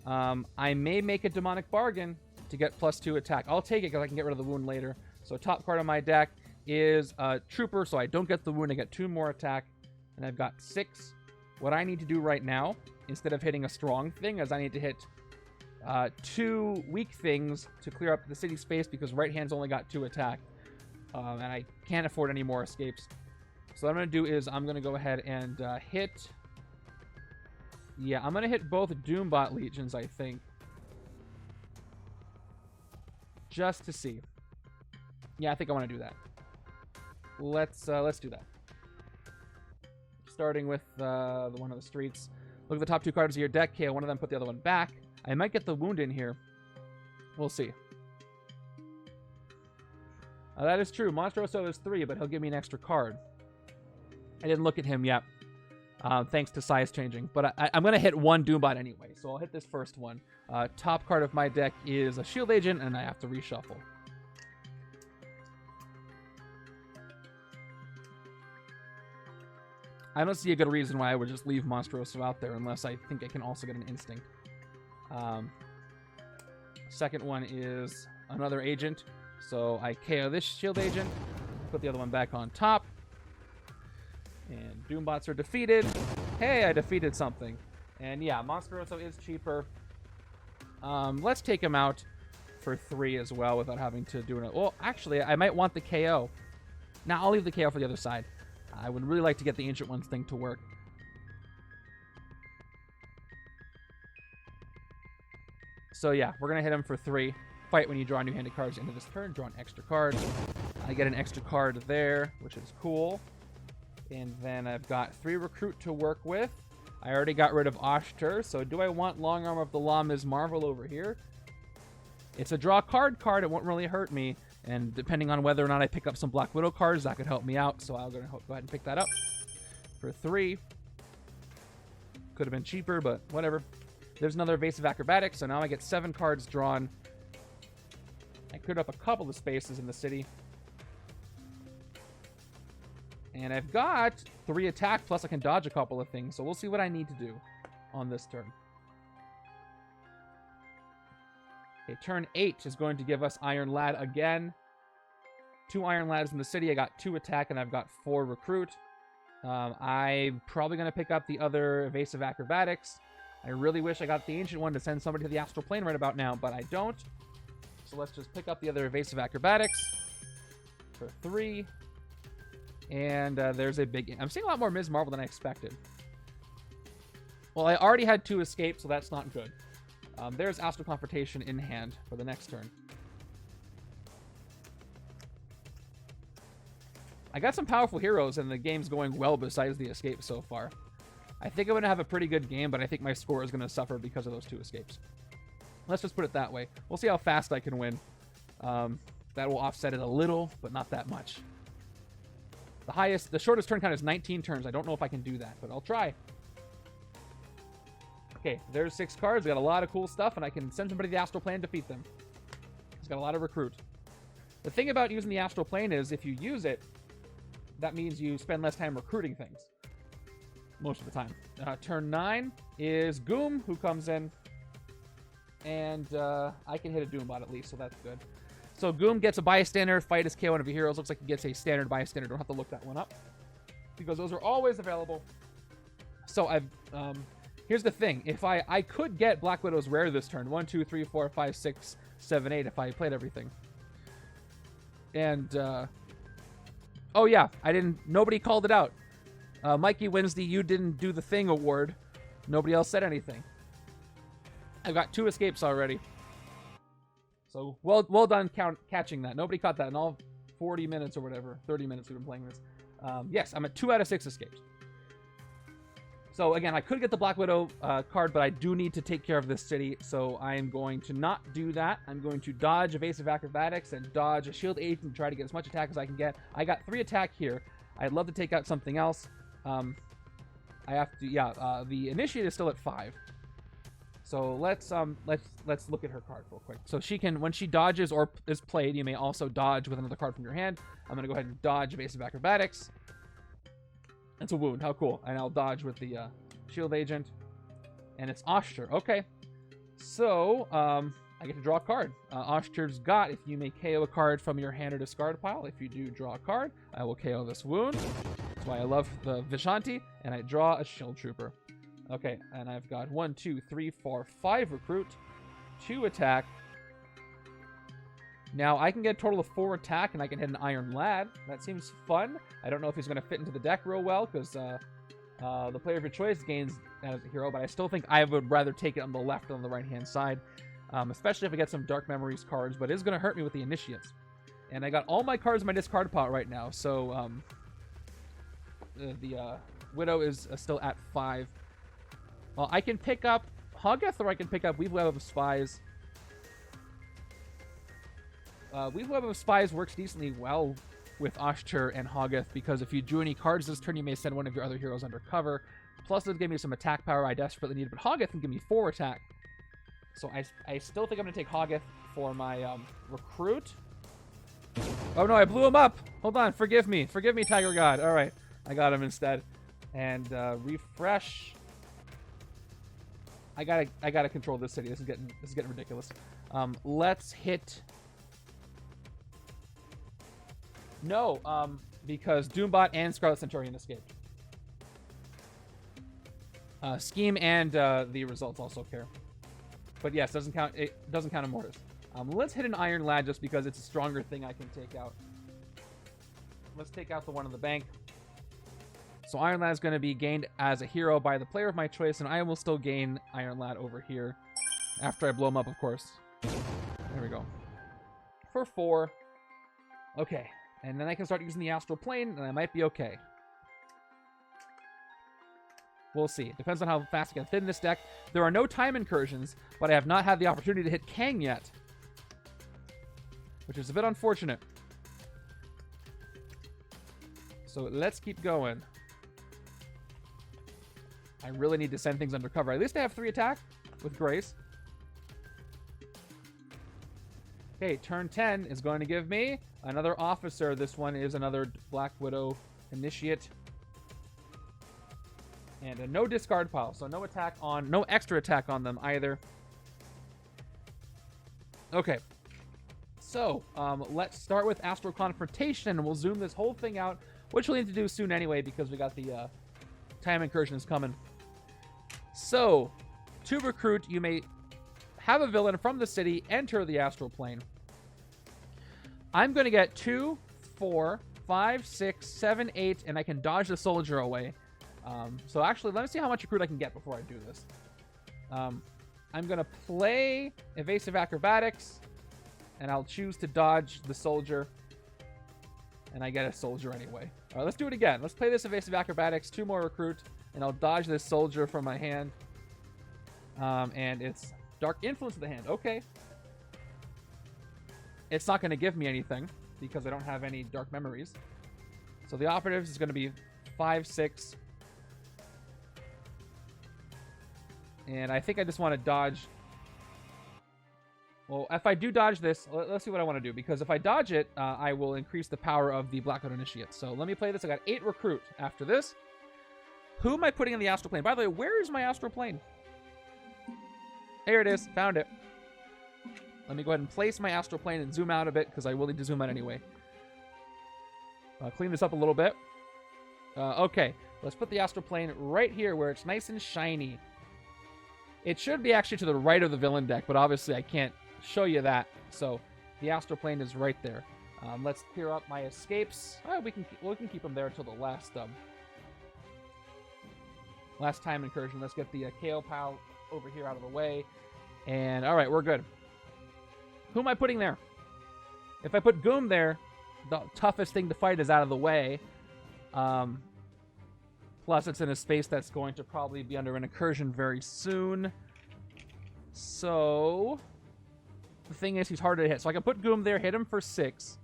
I may make a Demonic Bargain to get +2 attack. I'll take it because I can get rid of the wound later. So top card on my deck is Trooper, so I don't get the wound. I get 2 more attack, and I've got 6. What I need to do right now, instead of hitting a strong thing, is I need to hit 2 weak things to clear up the city space because right hand's only got 2 attack. And I can't afford any more escapes. So what I'm going to do is I'm going to go ahead and hit... Yeah, I'm going to hit both Doombot Legions, I think. Just to see. Yeah, I think I want to do that. Let's do that. Starting with the one of the streets. Look at the top 2 cards of your deck. KO one of them, put the other one back. I might get the wound in here. We'll see. That is true. Monsteroso is 3, but he'll give me an extra card. I didn't look at him yet, thanks to size changing. But I'm going to hit one Doombot anyway, so I'll hit this first one. Top card of my deck is a Shield Agent, and I have to reshuffle. I don't see a good reason why I would just leave Monsteroso out there unless I think I can also get an Instinct. Second one is another agent. So I KO this Shield Agent, put the other one back on top. And Doombots are defeated. Hey, I defeated something. And yeah, Monsteroso is cheaper. Let's take him out for 3 as well without having to do it. Well, actually, I might want the KO. Now, I'll leave the KO for the other side. I would really like to get the Ancient Ones thing to work. So yeah, we're going to hit him for 3. Fight when you draw new handed cards into this turn. Draw an extra card. I get an extra card there, which is cool. And then I've got 3 Recruit to work with. I already got rid of Oshtur, so do I want Long Arm of the Law Ms. Marvel over here? It's a draw card, it won't really hurt me. And depending on whether or not I pick up some Black Widow cards, that could help me out. So I'll go ahead and pick that up for 3. Could have been cheaper, but whatever. There's another Evasive Acrobatics, so now I get 7 cards drawn. I cleared up a couple of spaces in the city. And I've got 3 attack, plus I can dodge a couple of things. So we'll see what I need to do on this turn. Okay, turn 8 is going to give us Iron Lad again. 2 Iron Lads in the city. I got 2 attack, and I've got 4 recruit. I'm probably going to pick up the other Evasive Acrobatics. I really wish I got the Ancient One to send somebody to the Astral Plane right about now, but I don't. So let's just pick up the other Evasive Acrobatics for 3. And there's a big... I'm seeing a lot more Ms. Marvel than I expected. Well, I already had 2 escapes, so that's not good. There's Astral Confrontation in hand for the next turn. I got some powerful heroes, and the game's going well besides the escape so far. I think I'm going to have a pretty good game, but I think my score is going to suffer because of those 2 escapes. Let's just put it that way. We'll see how fast I can win. That will offset it a little, but not that much. The shortest turn count is 19 turns. I don't know if I can do that, but I'll try. Okay, there's 6 cards. We got a lot of cool stuff, and I can send somebody to the Astral Plane and defeat them. It's got a lot of recruit. The thing about using the Astral Plane is if you use it, that means you spend less time recruiting things. Most of the time. Turn 9 is Goom, who comes in. And I can hit a Doombot at least, so that's good. So Goom gets a bystander, fight as KO one of your heroes. Looks like he gets a standard bystander. Don't have to look that one up, because those are always available. So here's the thing. If I could get Black Widow's rare this turn. 1, 2, 3, 4, 5, 6, 7, 8 if I played everything. And oh yeah, nobody called it out. Mikey Wednesday, you didn't do the thing award. Nobody else said anything. I've got 2 escapes already. So well done catching that. Nobody caught that in all 40 minutes or whatever. 30 minutes we've been playing this. Yes, I'm at 2 out of 6 escapes. So again, I could get the Black Widow card, but I do need to take care of this city. So I am going to not do that. I'm going to dodge Evasive Acrobatics and dodge a Shield Agent and try to get as much attack as I can get. I got 3 attack here. I'd love to take out something else. I have to, the Initiate is still at 5. So let's look at her card real quick. So she can, when she dodges or is played, you may also dodge with another card from your hand. I'm gonna go ahead and dodge Evasive Acrobatics. That's a wound. How cool! And I'll dodge with the Shield Agent, and it's Oshtur. Okay, so I get to draw a card. Oshtur's got, if you may KO a card from your hand or discard pile. If you do draw a card, I will KO this wound. That's why I love the Vishanti, and I draw a Shield Trooper. Okay, and I've got 1, 2, 3, 4, 5 recruit, 2 attack. Now I can get a total of 4 attack, and I can hit an Iron Lad. That seems fun. I don't know if he's going to fit into the deck real well, because the player of your choice gains that as a hero, but I still think I would rather take it on the left than on the right-hand side, especially if I get some Dark Memories cards, but it is going to hurt me with the Initiates. And I got all my cards in my discard pile right now, so the Widow is still at 5. Well, I can pick up Hoggeth, or I can pick up Weave Web of Spies. Weasel Web of Spies works decently well with Ashtur and Hoggith, because if you drew any cards this turn, you may send one of your other heroes under cover. Plus, it'll give me some attack power I desperately need, but Hoggith can give me 4 attack. So I still think I'm going to take Hoggith for my recruit. Oh no, I blew him up! Hold on, forgive me. Forgive me, Tiger God. Alright, I got him instead. And refresh. I gotta control this city. This is getting ridiculous. Let's hit. No, because Doombot and Scarlet Centurion escaped. Scheme and the results also care. But yes, doesn't count. It doesn't count in Mortis. Let's hit an Iron Lad just because it's a stronger thing I can take out. Let's take out the one in the bank. So Iron Lad is going to be gained as a hero by the player of my choice, and I will still gain Iron Lad over here after I blow him up, of course. There we go. For 4. Okay. And then I can start using the Astral Plane, and I might be okay. We'll see. Depends on how fast I can thin this deck. There are no time incursions, but I have not had the opportunity to hit Kang yet, which is a bit unfortunate. So let's keep going. I really need to send things undercover. At least I have 3 attack with Grace. Okay, turn 10 is going to give me another officer. This one is another Black Widow Initiate. And a no discard pile, so no extra attack on them either. Okay. So, let's start with Astral Confrontation, and we'll zoom this whole thing out, which we'll need to do soon anyway, because we got the time incursions coming. So, to recruit, you may have a villain from the city enter the Astral Plane. I'm going to get 2, 4, 5, 6, 7, 8, and I can dodge the soldier away. So actually, let me see how much recruit I can get before I do this. I'm going to play Evasive Acrobatics, and I'll choose to dodge the soldier. And I get a soldier anyway. All right, let's do it again. Let's play this Evasive Acrobatics, 2 more recruit, and I'll dodge this soldier from my hand. And it's Dark Influence of the hand. Okay. It's not going to give me anything because I don't have any Dark Memories. So the operatives is going to be 5, 6. And I think I just want to dodge. Well, if I do dodge this, let's see what I want to do. Because if I dodge it, I will increase the power of the Black Widow Initiate. So let me play this. I got 8 recruit after this. Who am I putting in the Astral Plane? By the way, where is my Astral Plane? Here it is. Found it. Let me go ahead and place my Astral Plane and zoom out a bit, because I will need to zoom out anyway. Clean this up a little bit. Okay. Let's put the Astral Plane right here where it's nice and shiny. It should be actually to the right of the villain deck, but obviously I can't show you that. So the Astral Plane is right there. Let's clear up my escapes. We can keep them there until the last time incursion. Let's get the KO pal over here out of the way. And all right, we're good. Who am I putting there? If I put Goom there, the toughest thing to fight is out of the way. Plus, it's in a space that's going to probably be under an incursion very soon. So, the thing is, he's harder to hit. So I can put Goom there, hit him for 6.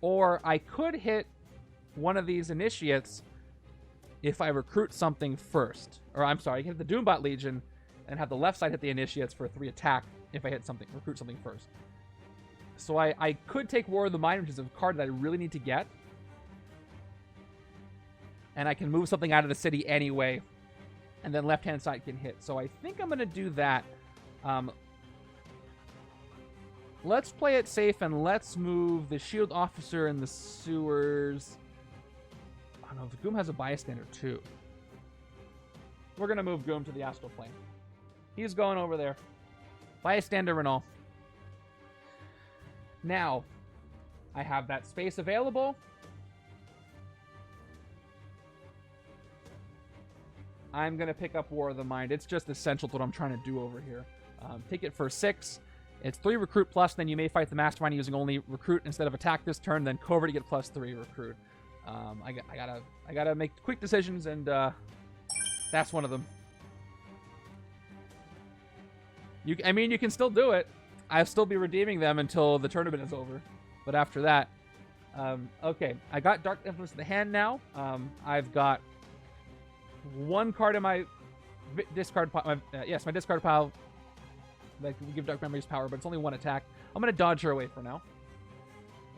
Or I could hit one of these initiates if I recruit something first. Or I'm sorry, I can hit the Doombot Legion and have the left side hit the initiates for 3 attack if I recruit something first. So I could take War of the Mind, which is a card that I really need to get. And I can move something out of the city anyway. And then left-hand side can hit. So I think I'm going to do that. Let's play it safe and let's move the Shield Officer in the sewers. I don't know if Goom has a bystander too. We're going to move Goom to the Astral Plane. He's going over there. Bystander and all. Now, I have that space available. I'm going to pick up War of the Mind. It's just essential to what I'm trying to do over here. Take it for 6. It's 3 recruit plus, then you may fight the Mastermind using only recruit instead of attack this turn, then cover to get plus 3 recruit. I gotta make quick decisions, and that's one of them. I mean, you can still do it. I'll still be redeeming them until the tournament is over. But after that, okay, I got Dark Influence in the hand now. I've got one card in my discard pile. Yes, my discard pile. That can give Dark Memories power, but it's only one attack. I'm gonna dodge her away for now,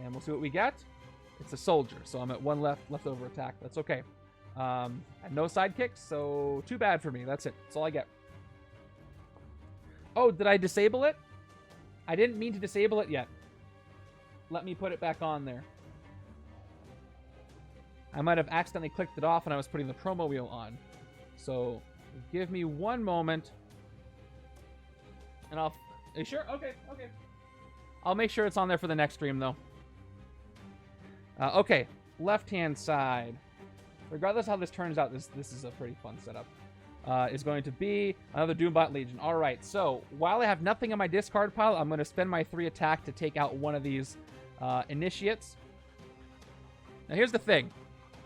and we'll see what we get. It's a soldier, so I'm at one leftover attack. That's okay. And no sidekicks, so too bad for me. That's it. That's all I get. Oh, did I disable it? I didn't mean to disable it yet. Let me put it back on there. I might have accidentally clicked it off when I was putting the promo wheel on. So give me one moment. And Are you sure? Okay. I'll make sure it's on there for the next stream, though. Okay, left-hand side. Regardless how this turns out, this is a pretty fun setup. Is going to be another Doombot Legion. All right, so while I have nothing in my discard pile, I'm going to spend my 3 attack to take out one of these initiates. Now, here's the thing.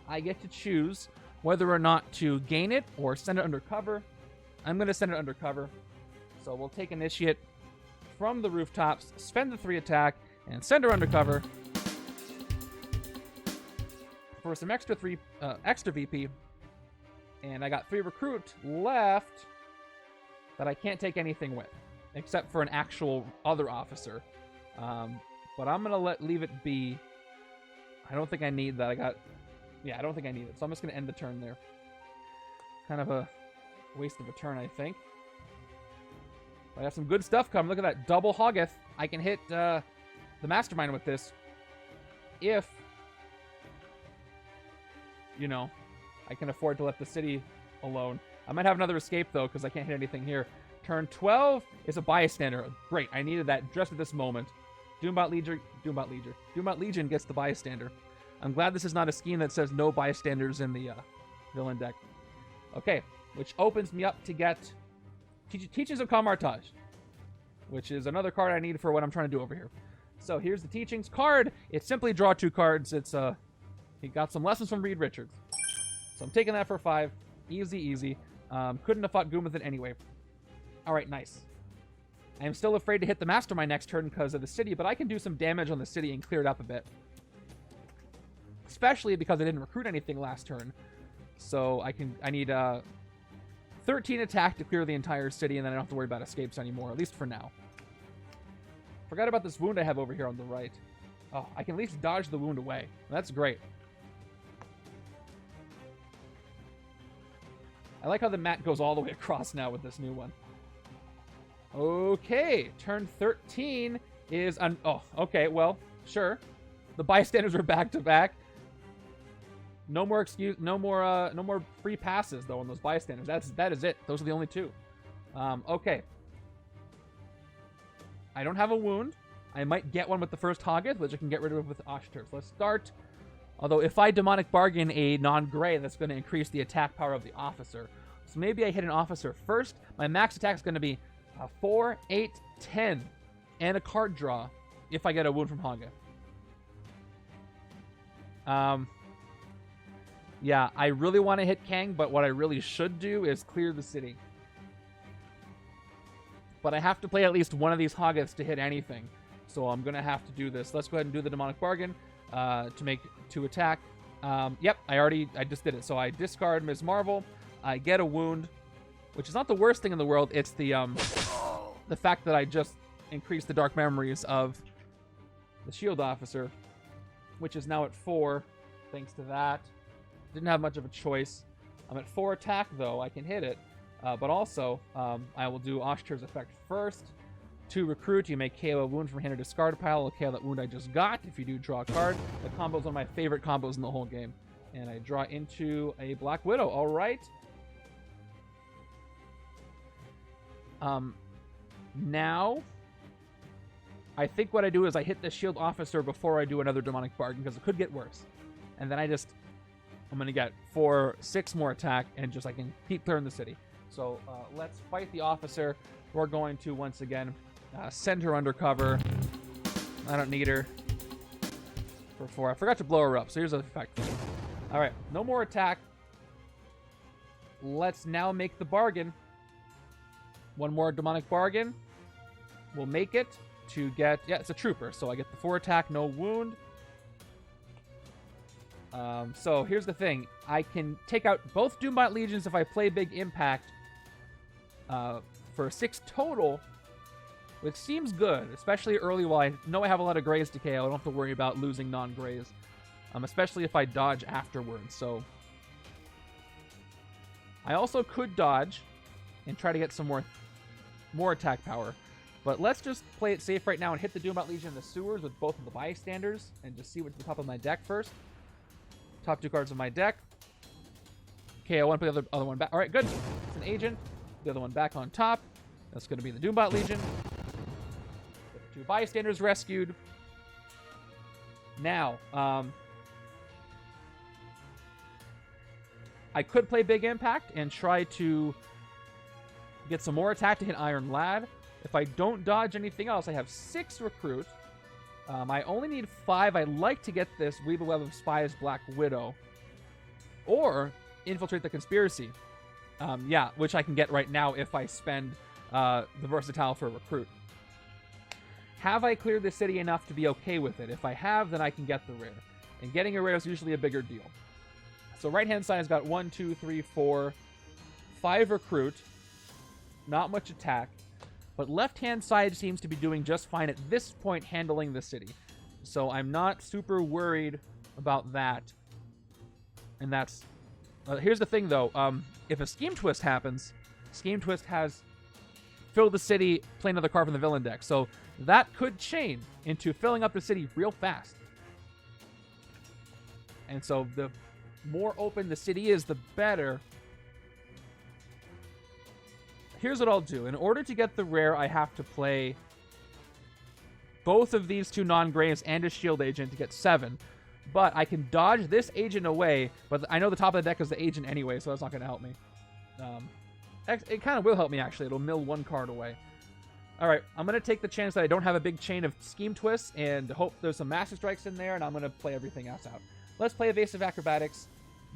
I get to choose whether or not to gain it or send it under cover. I'm going to send it under cover. So we'll take Initiate from the rooftops, spend the 3 attack, and send her under cover for some extra VP. And I got 3 recruit left that I can't take anything with, except for an actual other officer. But I'm gonna leave it be. I don't think I need that. I don't think I need it. So I'm just gonna end the turn there. Kind of a waste of a turn, I think. I have some good stuff coming. Look at that double Hoggeth. I can hit the Mastermind with this. If, you know, I can afford to let the city alone. I might have another escape, though, because I can't hit anything here. Turn 12 is a bystander. Great. I needed that just at this moment. Doombot Legion gets the bystander. I'm glad this is not a scheme that says no bystanders in the villain deck. Okay, which opens me up to get Teachings of Camartage, which is another card I need for what I'm trying to do over here. So here's the Teachings card. It's simply draw 2 cards. It's he got some lessons from Reed Richards. So I'm taking that for 5. Easy. Couldn't have fought Goom with it anyway. All right, nice. I am still afraid to hit the Mastermind next turn because of the city, but I can do some damage on the city and clear it up a bit. Especially because I didn't recruit anything last turn. So I need 13 attack to clear the entire city, and then I don't have to worry about escapes anymore, at least for now. Forgot about this wound I have over here on the right. Oh, I can at least dodge the wound away. That's great. I like how the mat goes all the way across now with this new one. Okay, turn 13 is... oh, okay, well, sure. The bystanders are back to back. No more free passes though on those bystanders. That is it. Those are the only 2. Okay. I don't have a wound. I might get one with the first Hoggeth, which I can get rid of with Oshtur. So let's start. Although if I demonic bargain a non-gray, that's going to increase the attack power of the officer. So maybe I hit an officer first. My max attack is going to be 4, 8, 10, and a card draw if I get a wound from Hoggeth. Yeah, I really want to hit Kang, but what I really should do is clear the city. But I have to play at least one of these Hoggeths to hit anything. So I'm going to have to do this. Let's go ahead and do the Demonic Bargain to make 2 attack. Yep, I just did it. So I discard Ms. Marvel. I get a wound, which is not the worst thing in the world. It's the fact that I just increased the Dark Memories of the Shield Officer, which is now at 4, thanks to that. Didn't have much of a choice. I'm at 4 attack, though. I can hit it. But also, I will do Oshtur's effect first. To recruit, you may KO a wound from hand or discard pile. I'll KO that wound I just got if you do draw a card. The combo is one of my favorite combos in the whole game. And I draw into a Black Widow. All right. Now, I think what I do is I hit the Shield Officer before I do another Demonic Bargain, because it could get worse. And then I'm going to get 6 more attack, and just I can keep clearing the city. So let's fight the officer. We're going to, once again, send her undercover. I don't need her for 4. I forgot to blow her up, so here's the effect. All right, no more attack. Let's now make the bargain. One more Demonic Bargain. will make it to get... Yeah, it's a trooper, so I get the 4 attack, no wound. So here's the thing. I can take out both Doombot Legions if I play Big Impact for 6 total, which seems good, especially early while I know I have a lot of Grays to KO. I don't have to worry about losing non-Grays, especially if I dodge afterwards. So I also could dodge and try to get some more attack power. But let's just play it safe right now and hit the Doombot Legion in the sewers with both of the bystanders and just see what's at the top of my deck first. Top 2 cards of my deck. KO one, put the other one back. All right, good. It's an agent. The other one back on top. That's going to be the Doombot Legion. Get the 2 bystanders rescued. Now, I could play Big Impact and try to get some more attack to hit Iron Lad. If I don't dodge anything else, I have 6 recruit. I only need 5. I like to get this Weave a Web of Spies Black Widow. Or Infiltrate the Conspiracy. Yeah, which I can get right now if I spend the Versatile for a recruit. Have I cleared the city enough to be okay with it? If I have, then I can get the rare. And getting a rare is usually a bigger deal. So right-hand side has got 1, 2, 3, 4, 5 recruit. Not much attack. But left-hand side seems to be doing just fine at this point handling the city. So I'm not super worried about that. And that's... here's the thing, though. If a Scheme Twist happens, Scheme Twist has filled the city, play another card from the villain deck. So that could chain into filling up the city real fast. And so the more open the city is, the better. Here's what I'll do. In order to get the rare, I have to play both of these 2 non-Graves and a shield agent to get 7. But I can dodge this agent away, but I know the top of the deck is the agent anyway, so that's not going to help me. It kind of will help me, actually. It'll mill 1 card away. Alright, I'm going to take the chance that I don't have a big chain of Scheme Twists and hope there's some Master Strikes in there, and I'm going to play everything else out. Let's play Evasive Acrobatics,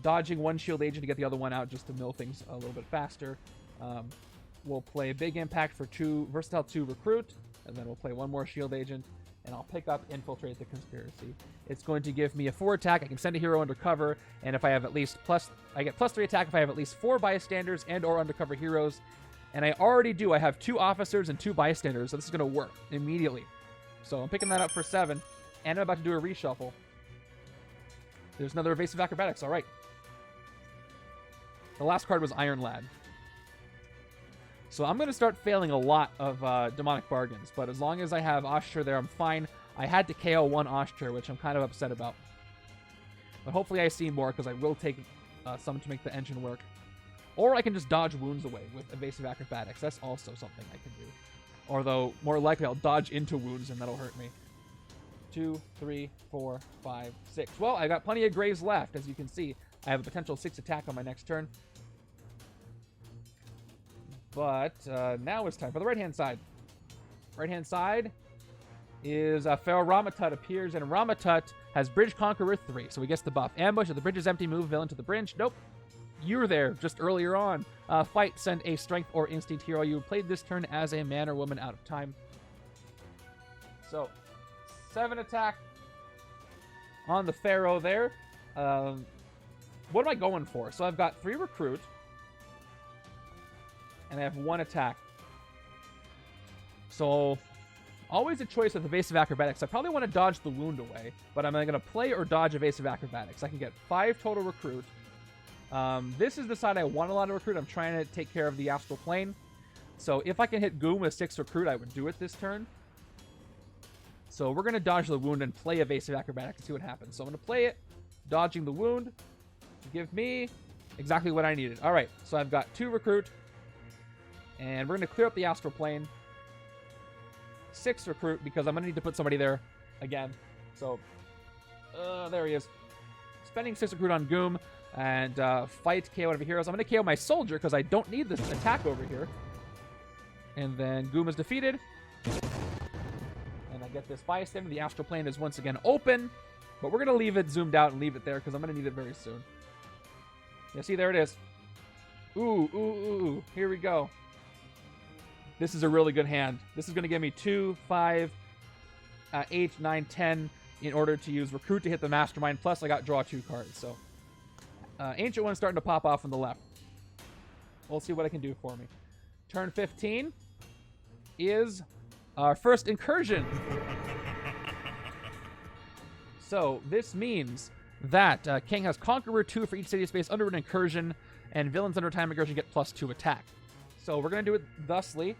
dodging 1 shield agent to get the other one out just to mill things a little bit faster. We'll play Big Impact for 2, Versatile 2 Recruit, and then we'll play 1 more Shield Agent, and I'll pick up Infiltrate the Conspiracy. It's going to give me a 4 attack. I can send a hero undercover, and if I have at least I get +3 attack if I have at least 4 bystanders and or undercover heroes, and I already do. I have 2 officers and 2 bystanders, so this is going to work immediately. So I'm picking that up for 7, and I'm about to do a reshuffle. There's another Evasive Acrobatics, all right. The last card was Iron Lad. So I'm going to start failing a lot of Demonic Bargains, but as long as I have Oshtur there, I'm fine. I had to KO 1 Oshtur, which I'm kind of upset about. But hopefully I see more, because I will take some to make the engine work. Or I can just dodge wounds away with Evasive Acrobatics. That's also something I can do. Although, more likely I'll dodge into wounds, and that'll hurt me. 2, 3, 4, 5, 6. Well, I got plenty of Graves left, as you can see. I have a potential 6 attack on my next turn. But now it's time for the right-hand side. Right-hand side is Pharaoh Ramatut appears, and Ramatut has Bridge Conqueror 3, so he gets the buff. Ambush, if the bridge is empty, move villain to the bridge. Nope. You're there just earlier on. Fight, send a strength or instinct hero. You played this turn as a man or woman out of time. So, 7 attack on the Pharaoh there. What am I going for? So I've got 3 recruit. And I have 1 attack. So, always a choice with Evasive Acrobatics. I probably want to dodge the wound away, but I'm going to play or dodge Evasive Acrobatics. I can get 5 total recruit. This is the side I want a lot of recruit. I'm trying to take care of the Astral Plane. So, if I can hit Goom with 6 recruit, I would do it this turn. So, we're going to dodge the wound and play Evasive Acrobatics and see what happens. So, I'm going to play it, dodging the wound, to give me exactly what I needed. Alright, so I've got 2 recruit. And we're going to clear up the Astral Plane. 6 recruit, because I'm going to need to put somebody there again. So, there he is. Spending 6 recruit on Goom. And fight KO one of the heroes. I'm going to KO my soldier, because I don't need this attack over here. And then Goom is defeated. And I get this bystander. The Astral Plane is once again open. But we're going to leave it zoomed out and leave it there, because I'm going to need it very soon. Yeah, see, there it is. Ooh, ooh, ooh, ooh. Here we go. This is a really good hand. This is going to give me 2, 5, 8, 9, 10 in order to use Recruit to hit the Mastermind. Plus, I got draw 2 cards. So, Ancient One's starting to pop off on the left. We'll see what it can do for me. Turn 15 is our first incursion. So, this means that Kang has Conqueror 2 for each city space under an incursion, and villains under time incursion get +2 attack. So, we're going to do it thusly.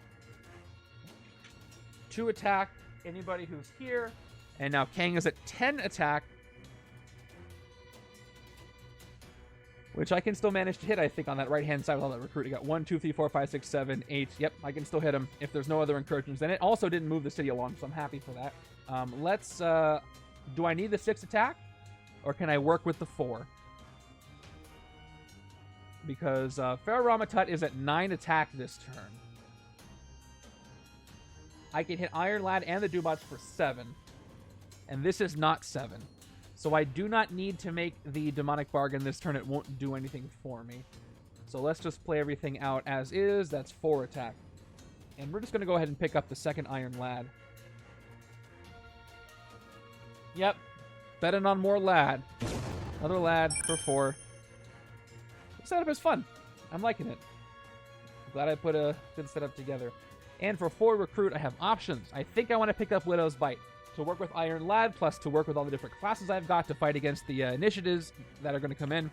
2 attack anybody who's here. And now Kang is at 10 attack, which I can still manage to hit, I think, on that right-hand side with all that Recruit. I got 1, 2, 3, 4, 5, 6, 7, 8. Yep, I can still hit him if there's no other incursions. And it also didn't move the city along, so I'm happy for that. Do I need the 6 attack? Or can I work with the 4? Because Pharaoh Ramatut is at 9 attack this turn. I can hit Iron Lad and the Doombots for 7. And this is not 7. So I do not need to make the Demonic Bargain this turn. It won't do anything for me. So let's just play everything out as is. That's 4 attack. And we're just going to go ahead and pick up the second Iron Lad. Yep. Betting on more Lad. Another Lad for 4. The setup is fun. I'm liking it. Glad I put a good setup together. And for 4 Recruit, I have options. I think I want to pick up Widow's Bite to work with Iron Lad, plus to work with all the different classes I've got to fight against the initiatives that are going to come in.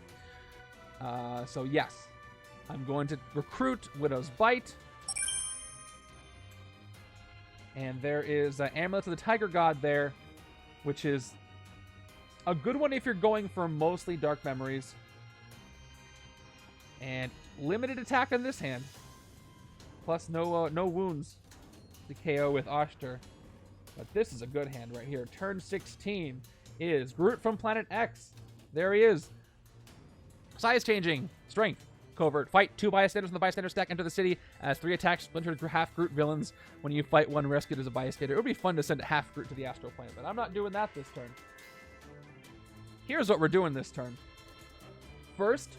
So yes, I'm going to recruit Widow's Bite. And there is Amulet of the Tiger God there, which is a good one if you're going for mostly Dark Memories. And limited attack on this hand. Plus no wounds to KO with Oshter. But this is a good hand right here. Turn 16 is Groot from Planet X. There he is. Size changing. Strength. Covert. Fight 2 bystanders in the bystander stack. Enter the city as 3 attacks splintered for half Groot villains. When you fight 1 rescued as a bystander. It would be fun to send half Groot to the astral plane, but I'm not doing that this turn. Here's what we're doing this turn. First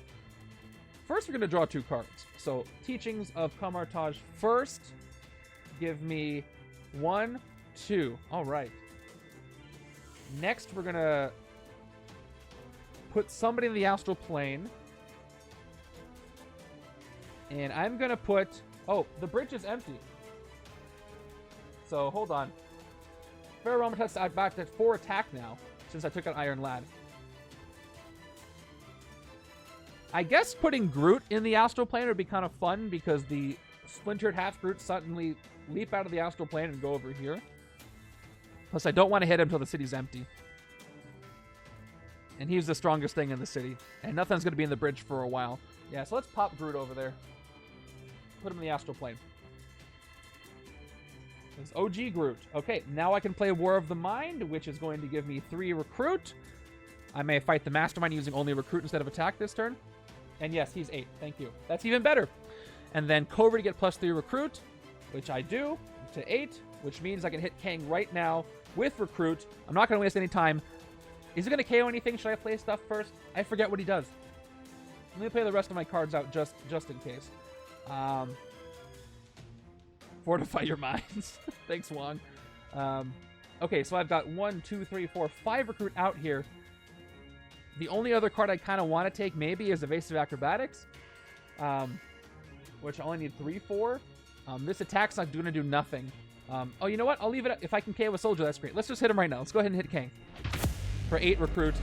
we're going to draw 2 cards. So, Teachings of Kamartaj first. Give me 1, 2. All right. Next, we're going to put somebody in the astral plane. And I'm going to put... Oh, the bridge is empty. So, hold on. Pharaoh Ramatut's back to 4 attack now, since I took out Iron Lad. I guess putting Groot in the astral plane would be kind of fun, because the splintered half Groot suddenly leap out of the astral plane and go over here. Plus, I don't want to hit him until the city's empty. And he's the strongest thing in the city. And nothing's going to be in the bridge for a while. Yeah, so let's pop Groot over there. Put him in the astral plane. There's OG Groot. Okay, now I can play War of the Mind, which is going to give me 3 Recruit. I may fight the Mastermind using only Recruit instead of attack this turn. And yes, he's 8. Thank you. That's even better. And then Cobra to get +3 Recruit, which I do, to 8, which means I can hit Kang right now with Recruit. I'm not going to waste any time. Is he going to KO anything? Should I play stuff first? I forget what he does. Let me play the rest of my cards out just in case. Fortify your minds. Thanks, Wong. Okay, so I've got 1, 2, 3, 4, 5 Recruit out here. The only other card I kind of want to take maybe is Evasive Acrobatics, which I only need 3 for. This attack's not going to do nothing. Oh, you know what? I'll leave it up. If I can KO a soldier, that's great. Let's just hit him right now. Let's go ahead and hit Kang for 8 Recruit.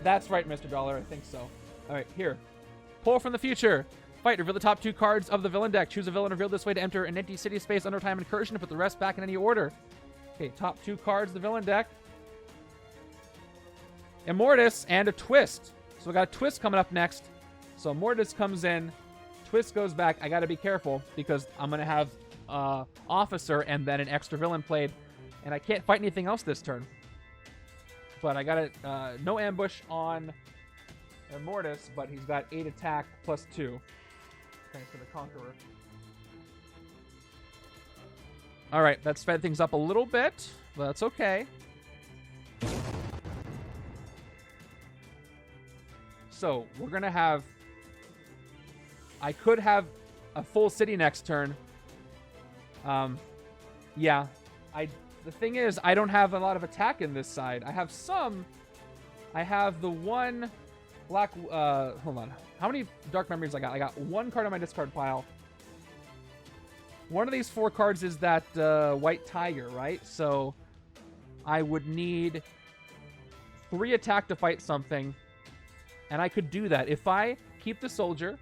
That's right, Mr. Dollar. I think so. All right, here. Pull from the future. Fight. Reveal the top 2 cards of the villain deck. Choose a villain revealed this way to enter an empty city space under time incursion and put the rest back in any order. Okay, top 2 cards of the villain deck. Immortus and a Twist. So we got a Twist coming up next. So Immortus comes in. Twist goes back. I got to be careful because I'm going to have Officer and then an extra villain played. And I can't fight anything else this turn. But I got it. No ambush on Immortus, but he's got 8 attack +2. Thanks to the Conqueror. Alright, that sped things up a little bit, but that's okay. So, we're going to have... I could have a full city next turn. Yeah. The thing is, I don't have a lot of attack in this side. I have some. I have the one black... hold on. How many Dark Memories I got? I got one card on my discard pile. One of these 4 cards is that White Tiger, right? So I would need 3 attack to fight something. And I could do that. If I keep the Soldier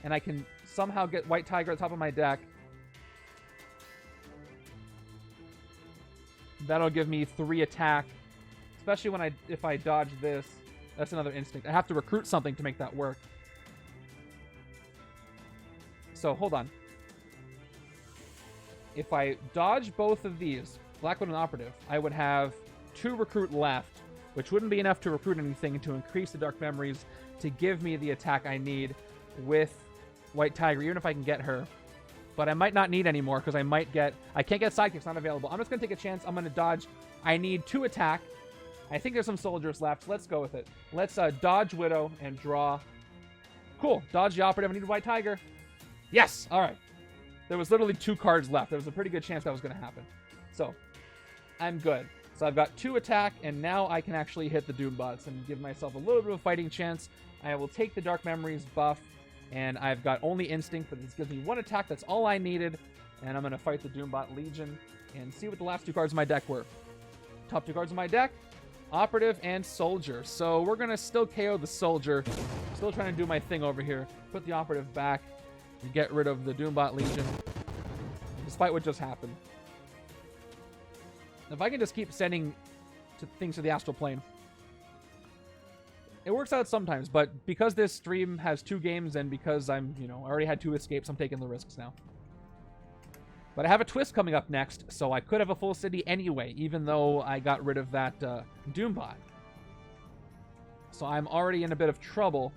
and I can somehow get White Tiger at the top of my deck, that'll give me 3 attack. Especially if I dodge this. That's another instinct. I have to recruit something to make that work. So, hold on. If I dodge both of these, Blackwood and Operative, I would have 2 recruit left, which wouldn't be enough to recruit anything to increase the Dark Memories to give me the attack I need with White Tiger, even if I can get her. But I might not need any more because I can't get Sidekicks, not available. I'm just going to take a chance. I'm going to dodge. I need 2 attack. I think there's some soldiers left. Let's go with it. Let's dodge Widow and draw. Cool. Dodge the Operative. I need White Tiger. Yes. All right. There was literally 2 cards left. There was a pretty good chance that was going to happen. So, I'm good. So I've got 2 attack, and now I can actually hit the Doombots and give myself a little bit of a fighting chance. I will take the Dark Memories buff, and I've got only Instinct, but this gives me 1 attack. That's all I needed. And I'm going to fight the Doombot Legion and see what the last 2 cards in my deck were. Top 2 cards in my deck, Operative and Soldier. So we're going to still KO the Soldier. Still trying to do my thing over here. Put the Operative back and get rid of the Doombot Legion, despite what just happened. If I can just keep sending things to the Astral Plane. It works out sometimes, but because this stream has 2 games and because I'm, I already had 2 escapes, I'm taking the risks now. But I have a twist coming up next, so I could have a full city anyway, even though I got rid of that Doombot. So I'm already in a bit of trouble.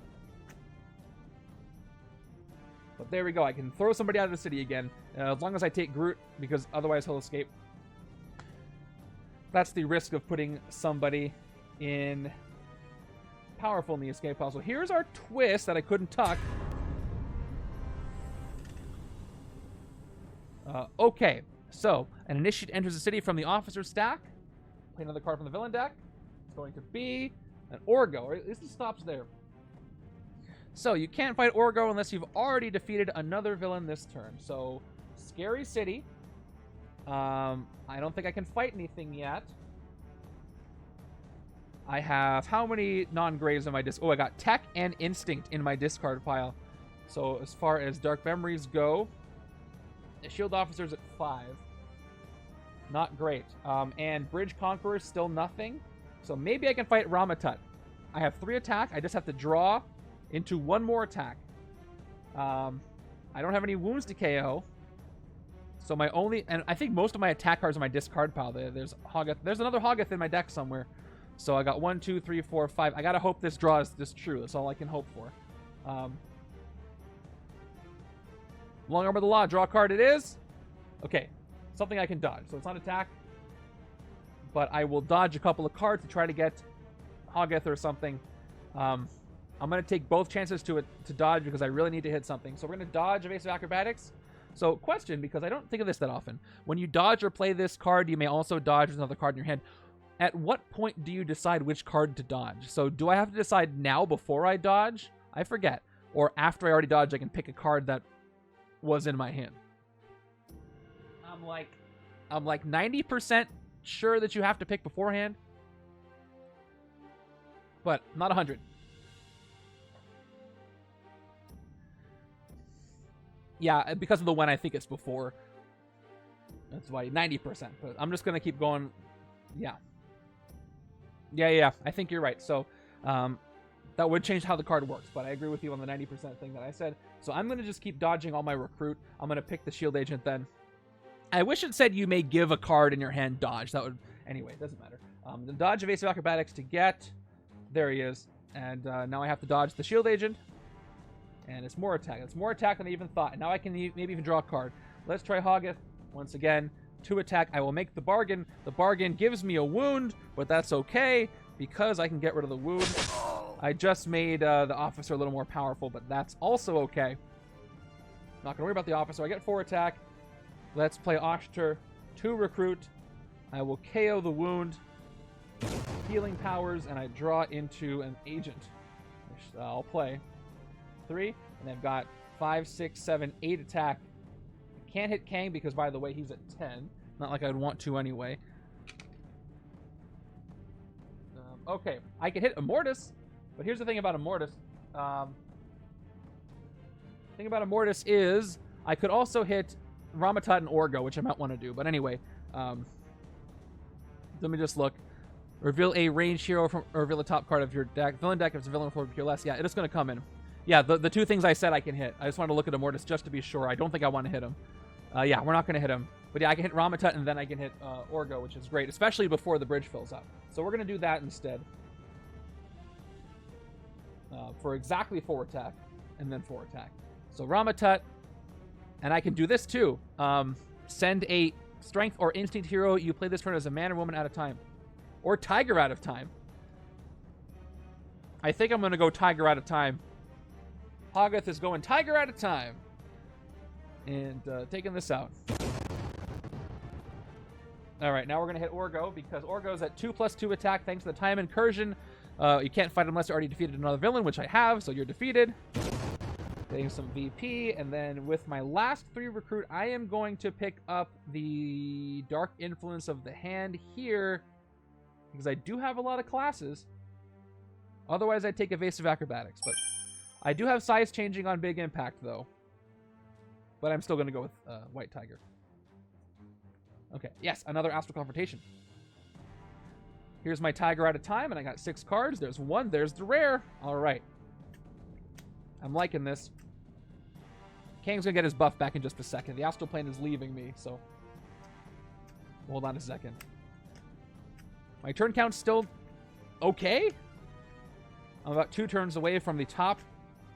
But there we go. I can throw somebody out of the city again, as long as I take Groot, because otherwise he'll escape. That's the risk of putting somebody in powerful in the escape pile. So here's our twist that I couldn't tuck. Okay, so an initiate enters the city from the officer's stack. Play another card from the villain deck. It's going to be an Orgo, or at least it stops there. So you can't fight Orgo unless you've already defeated another villain this turn. So Scary City. I don't think I can fight anything yet. I have how many non-graves in my disc? Oh, I got Tech and Instinct in my discard pile. So as far as Dark Memories go, the Shield Officer's at 5. Not great. And Bridge Conqueror still nothing. So maybe I can fight Ramatut. I have 3 attack. I just have to draw into 1 more attack. I don't have any wounds to KO. So my only... And I think most of my attack cards are in my discard pile. There's Hoggeth. There's another Hoggeth in my deck somewhere. So I got 1, 2, 3, 4, 5. I gotta hope this draw is this true. That's all I can hope for. Long Arm of the Law. Draw a card it is. Okay. Something I can dodge. So it's not attack. But I will dodge a couple of cards to try to get Hoggeth or something. I'm going to take both chances to dodge because I really need to hit something. So we're going to dodge Evasive Acrobatics. So question, because I don't think of this that often. When you dodge or play this card, you may also dodge another card in your hand. At what point do you decide which card to dodge? So do I have to decide now before I dodge? I forget. Or after I already dodge, I can pick a card that was in my hand. I'm like 90% sure that you have to pick beforehand. But not 100. Yeah, because of the when I think it's before. That's why 90%. But I'm just going to keep going. Yeah. Yeah. I think you're right. So that would change how the card works. But I agree with you on the 90% thing that I said. So I'm going to just keep dodging all my recruit. I'm going to pick the Shield Agent then. I wish it said you may give a card in your hand dodge. That would... Anyway, it doesn't matter. The dodge Evasive Acrobatics to get... There he is. And now I have to dodge the Shield Agent. And it's more attack. It's more attack than I even thought. And now I can maybe even draw a card. Let's try Hoggeth. Once again, 2 attack. I will make the bargain. The bargain gives me a wound, but that's okay because I can get rid of the wound. I just made the officer a little more powerful, but that's also okay. Not gonna worry about the officer. I get 4 attack. Let's play Oshter, 2 recruit. I will KO the wound, healing powers, and I draw into an agent, which I'll play 3, and I've got 5, 6, 7, 8 attack. Can't hit Kang because, by the way, he's at 10. Not like I'd want to anyway. Okay, I can hit Immortus, but here's the thing about Immortus. The thing about Immortus is I could also hit Ramatut and Orgo, which I might want to do. But anyway, let me just look. Reveal a ranged hero from, or reveal the top card of your deck. Villain deck if it's a villain with 4 less. Yeah, it's going to come in. Yeah, the 2 things I said I can hit. I just want to look at Immortus just to be sure. I don't think I want to hit him. Yeah, we're not going to hit him. But yeah, I can hit Ramatut and then I can hit Orgo, which is great, especially before the bridge fills up. So we're going to do that instead. For exactly 4 attack and then 4 attack. So Ramatut, and I can do this too. Send a strength or instinct hero you play this turn as a man or woman at a time. Or tiger out of time. I think I'm going to go tiger out of time. Hogarth is going tiger at a time. And taking this out. Alright, now we're going to hit Orgo because Orgo's at 2+2 attack thanks to the time incursion. You can't fight unless you already defeated another villain, which I have, so you're defeated. Getting some VP, and then with my last 3 recruit, I am going to pick up the Dark Influence of the Hand here because I do have a lot of classes. Otherwise, I'd take Evasive Acrobatics, but I do have size changing on Big Impact, though. But I'm still going to go with White Tiger. Okay, yes, another Astral Confrontation. Here's my Tiger at a time, and I got 6 cards. There's 1, there's the rare. All right. I'm liking this. Kang's going to get his buff back in just a second. The Astral Plane is leaving me, so hold on a second. My turn count's still okay. I'm about 2 turns away from the top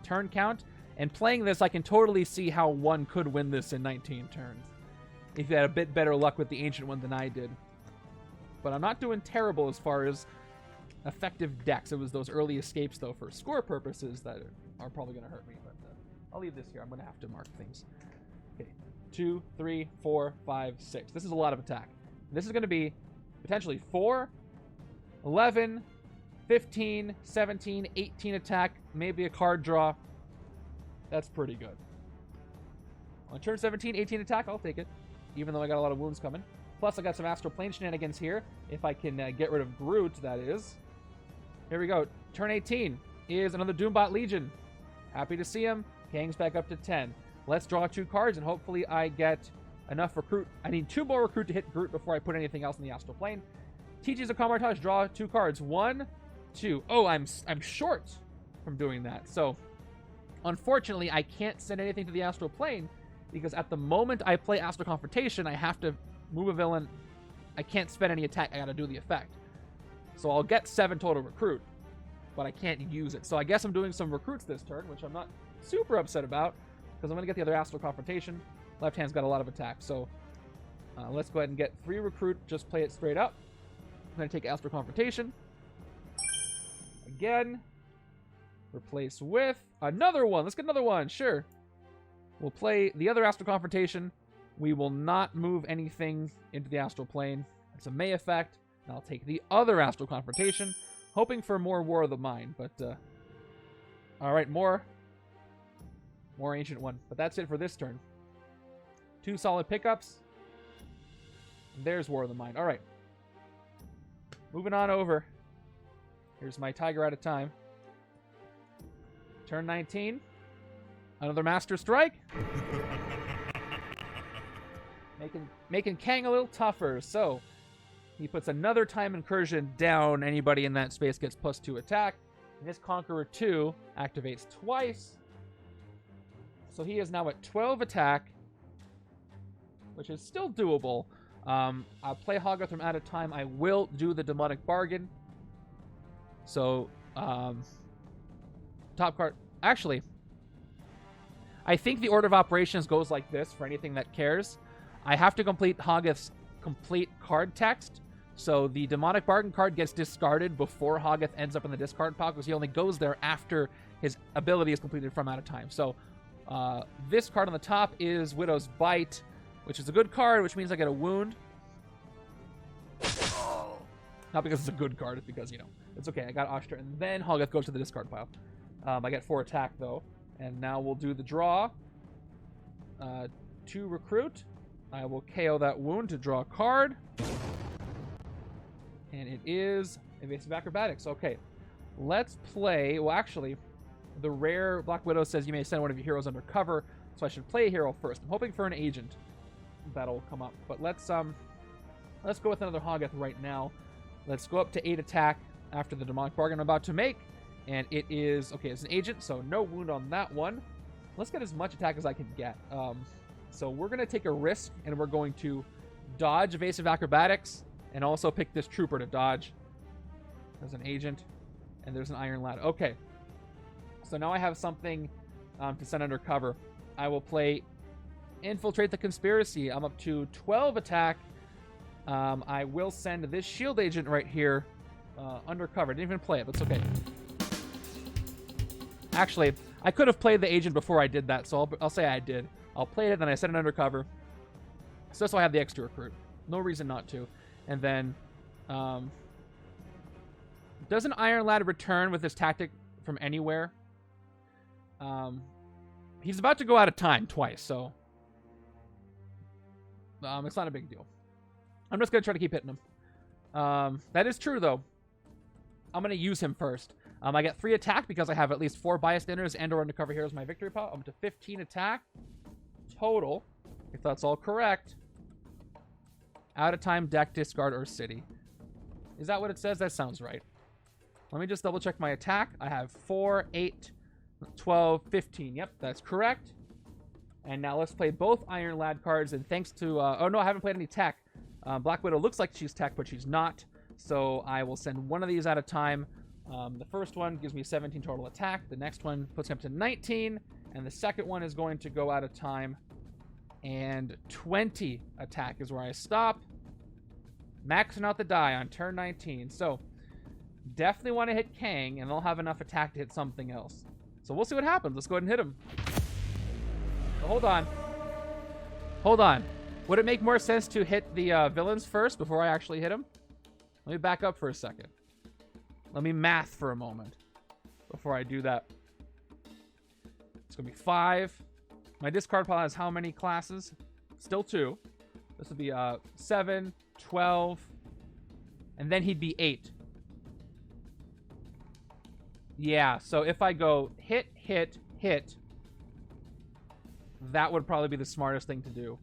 turn count. And playing this, I can totally see how one could win this in 19 turns. If you had a bit better luck with the Ancient One than I did. But I'm not doing terrible as far as effective decks. It was those early escapes, though, for score purposes that are probably going to hurt me. But I'll leave this here. I'm going to have to mark things. Okay, 2, 3, 4, 5, 6. This is a lot of attack. This is going to be potentially 4, 11, 15, 17, 18 attack, maybe a card draw. That's pretty good. On turn 17, 18 attack, I'll take it. Even though I got a lot of wounds coming. Plus, I got some Astral Plane shenanigans here. If I can get rid of Groot, that is. Here we go. Turn 18 is another Doombot Legion. Happy to see him. Kang's back up to 10. Let's draw 2 cards, and hopefully I get enough recruit. I need 2 more recruit to hit Groot before I put anything else in the Astral Plane. Teaches a Camartage. Draw 2 cards. 1, 2. Oh, I'm short from doing that. So, unfortunately, I can't send anything to the Astral Plane because at the moment I play Astral Confrontation, I have to move a villain. I can't spend any attack. I gotta do the effect. So I'll get 7 total recruit, but I can't use it. So I guess I'm doing some recruits this turn, which I'm not super upset about because I'm gonna get the other Astral Confrontation. Left hand's got a lot of attack, so let's go ahead and get 3 recruit. Just play it straight up. I'm gonna take Astral Confrontation again. Replace with another one. Let's get another one. Sure. We'll play the other Astral Confrontation. We will not move anything into the Astral Plane. It's a May effect. And I'll take the other Astral Confrontation, hoping for more War of the Mind. But, all right, more Ancient One. But that's it for this turn. 2 solid pickups. There's War of the Mind. All right. Moving on over. Here's my Tiger at a time. Turn 19. Another Master Strike. Making Kang a little tougher. So he puts another time incursion down. Anybody in that space gets +2 attack. And this Conqueror 2 activates twice. So he is now at 12 attack, which is still doable. I'll play Hogarth at a time. I will do the Demonic Bargain. So, top card. Actually, I think the order of operations goes like this for anything that cares. I have to complete Hogarth's complete card text. So the Demonic Bargain card gets discarded before Hogarth ends up in the discard pile because he only goes there after his ability is completed from out of time. So This card on the top is Widow's Bite, which is a good card, which means I get a wound. Not because it's a good card, it's because, you know, it's okay. I got Oster, and then Hoggoth goes to the discard pile. I get 4 attack, though. And now we'll do the draw. 2 recruit. I will KO that wound to draw a card. And it is Evasive Acrobatics. Okay, let's play. Well, actually, the rare Black Widow says you may send one of your heroes under cover, so I should play a hero first. I'm hoping for an agent that'll come up, but let's go with another Hoggoth right now. Let's go up to 8 attack after the demonic bargain I'm about to make, and it is okay. It's an agent, so no wound on that one. Let's get as much attack as I can get. So we're gonna take a risk, and we're going to dodge Evasive Acrobatics, and also pick this trooper to dodge. There's an agent, and there's an Iron Lad. Okay. So now I have something to send under cover. I will play Infiltrate the Conspiracy. I'm up to 12 attack. I will send this shield agent right here undercover. Didn't even play it, but it's okay. Actually, I could have played the agent before I did that, so I'll say I did. I'll play it, then I send it undercover. So I have the extra recruit. No reason not to. And then, does an Iron Lad return with this tactic from anywhere? He's about to go out of time twice, so it's not a big deal. I'm just going to try to keep hitting him. That is true, though. I'm going to use him first. I get 3 attack because I have at least 4 biased inners and or undercover heroes in my victory pile. I'm up to 15 attack total, if that's all correct. Out of time, deck, discard, or city. Is that what it says? That sounds right. Let me just double check my attack. I have 4, 8, 12, 15. Yep, that's correct. And now let's play both Iron Lad cards. And thanks to... oh, no, I haven't played any tech. Black Widow looks like she's tech, but she's not. So I will send one of these at a time. The first one gives me 17 total attack. The next one puts me up to 19. And the second one is going to go out of time. And 20 attack is where I stop. Maxing out the die on turn 19. So definitely want to hit Kang, and they'll have enough attack to hit something else. So we'll see what happens. Let's go ahead and hit him. So hold on. Hold on. Would it make more sense to hit the villains first before I actually hit him? Let me back up for a second. Let me math for a moment before I do that. It's going to be 5. My discard pile has how many classes? Still 2. This would be 7, 12, and then he'd be 8. Yeah, so if I go hit, hit, hit, that would probably be the smartest thing to do.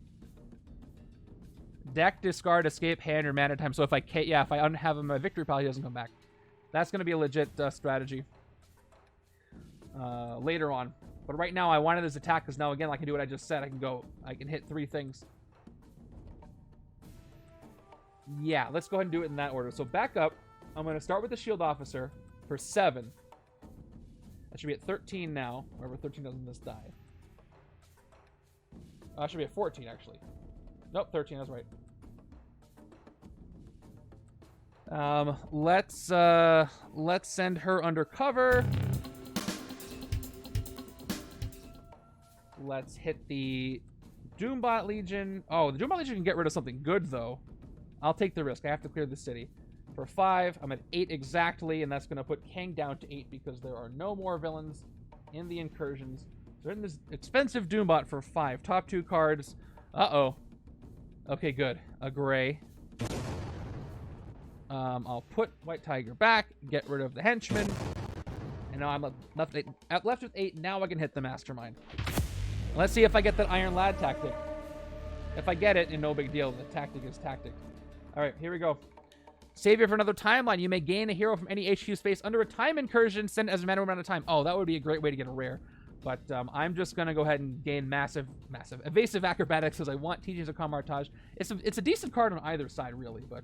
Deck, discard, escape, hand, or mana time. So if I can't, yeah, if I have him in my victory pile, he doesn't come back. That's going to be a legit strategy later on. But right now, I wanted this attack because now, again, I can do what I just said. I can hit 3 things. Yeah, let's go ahead and do it in that order. So back up. I'm going to start with the shield officer for 7. I should be at 13 now. Wherever 13 doesn't miss die. I should be at 14, actually. Nope, 13, that's right. Let's send her undercover. Let's hit the Doombot Legion. Oh, the Doombot Legion can get rid of something good, though. I'll take the risk. I have to clear the city. For 5, I'm at 8 exactly, and that's going to put Kang down to 8 because there are no more villains in the incursions. So in this expensive Doombot for 5. Top 2 cards. Uh-oh. Okay, good. A gray. I'll put White Tiger back, get rid of the Henchmen, and now I'm left with 8. Now I can hit the Mastermind. Let's see if I get that Iron Lad tactic. If I get it, no big deal. The tactic is tactic. All right, here we go. Save it for another timeline. You may gain a hero from any HQ space under a time incursion, send as a matter amount of time. Oh, that would be a great way to get a rare. But I'm just going to go ahead and gain massive evasive acrobatics because I want Teachings of Camartage. It's a decent card on either side, really, but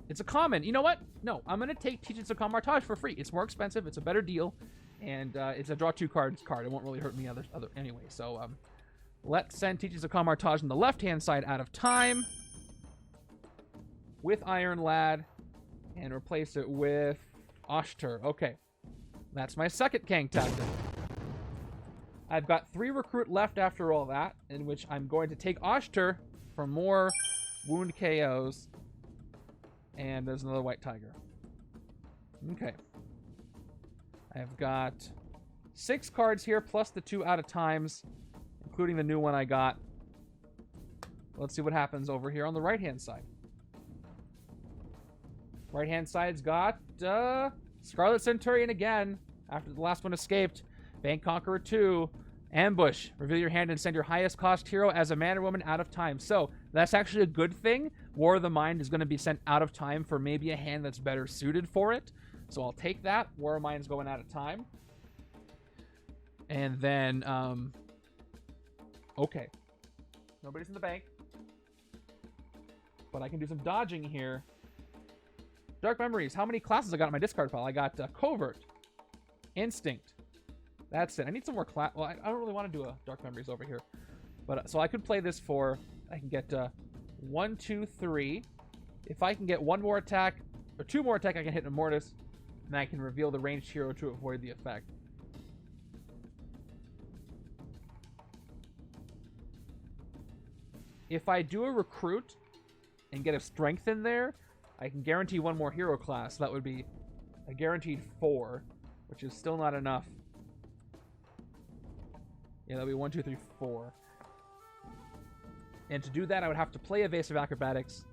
it's a common. You know what? No, I'm going to take Teachings of Camartage for free. It's more expensive. It's a better deal. And it's a draw 2 cards card. It won't really hurt me other anyway. So let's send Teachings of Camartage on the left-hand side out of time with Iron Lad and replace it with Oster. Okay. That's my second Kang tactic. I've got 3 recruit left after all that, in which I'm going to take Oshter for more wound KOs. And there's another white tiger. Okay. I've got 6 cards here, plus the 2 out of times, including the new one I got. Let's see what happens over here on the right-hand side. Right-hand side's got Scarlet Centurion again, after the last one escaped. Bank Conqueror 2. Ambush. Reveal your hand and send your highest cost hero as a man or woman out of time. So, that's actually a good thing. War of the Mind is going to be sent out of time for maybe a hand that's better suited for it. So I'll take that. War of Mind's going out of time. And then, okay. Nobody's in the bank. But I can do some dodging here. Dark Memories. How many classes I got in my discard pile? I got Covert. Instinct. That's it. I need some more class. Well, I don't really want to do a Dark Memories over here. But so I could play this for, I can get 1, 2, 3. If I can get 1 more attack, or 2 more attack, I can hit Immortus. And I can reveal the ranged hero to avoid the effect. If I do a recruit and get a strength in there, I can guarantee 1 more hero class. That would be a guaranteed 4, which is still not enough. Yeah, that'll be 1, 2, 3, 4. And to do that, I would have to play Evasive Acrobatics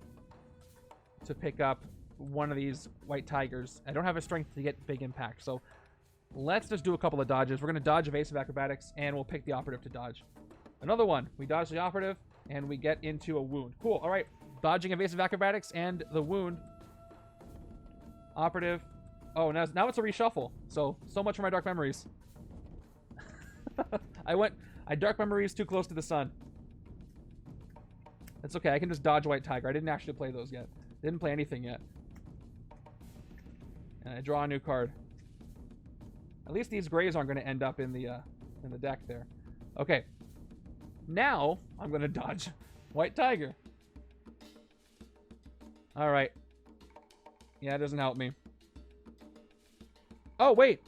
to pick up one of these white tigers. I don't have a strength to get big impact, so let's just do a couple of dodges. We're going to dodge Evasive Acrobatics, and we'll pick the operative to dodge. Another one. We dodge the operative, and we get into a wound. Cool. All right. Dodging Evasive Acrobatics and the wound. Operative. Oh, now it's a reshuffle. So much for my Dark Memories. I Dark Memories too close to the sun. It's okay. I can just dodge White Tiger. I didn't actually play those yet. Didn't play anything yet. And I draw a new card. At least these grays aren't going to end up in the deck there. Okay. Now I'm going to dodge White Tiger. All right. Yeah, it doesn't help me. Oh, wait.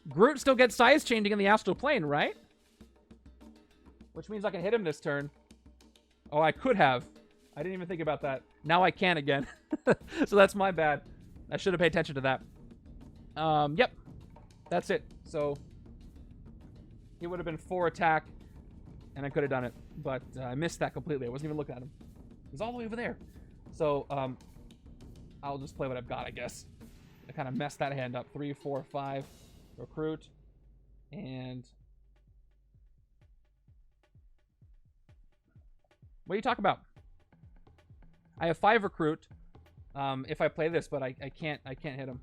Groot still gets size changing in the astral plane, right? Which means I can hit him this turn. Oh, I could have. I didn't even think about that. Now I can again. So that's my bad. I should have paid attention to that. Yep. That's it. So it would have been 4 attack, and I could have done it. But I missed that completely. I wasn't even looking at him. He was all the way over there. So I'll just play what I've got, I guess. I kind of messed that hand up. 3, 4, 5. Recruit. And what are you talking about? I have 5 recruit if I play this, but I can't hit him.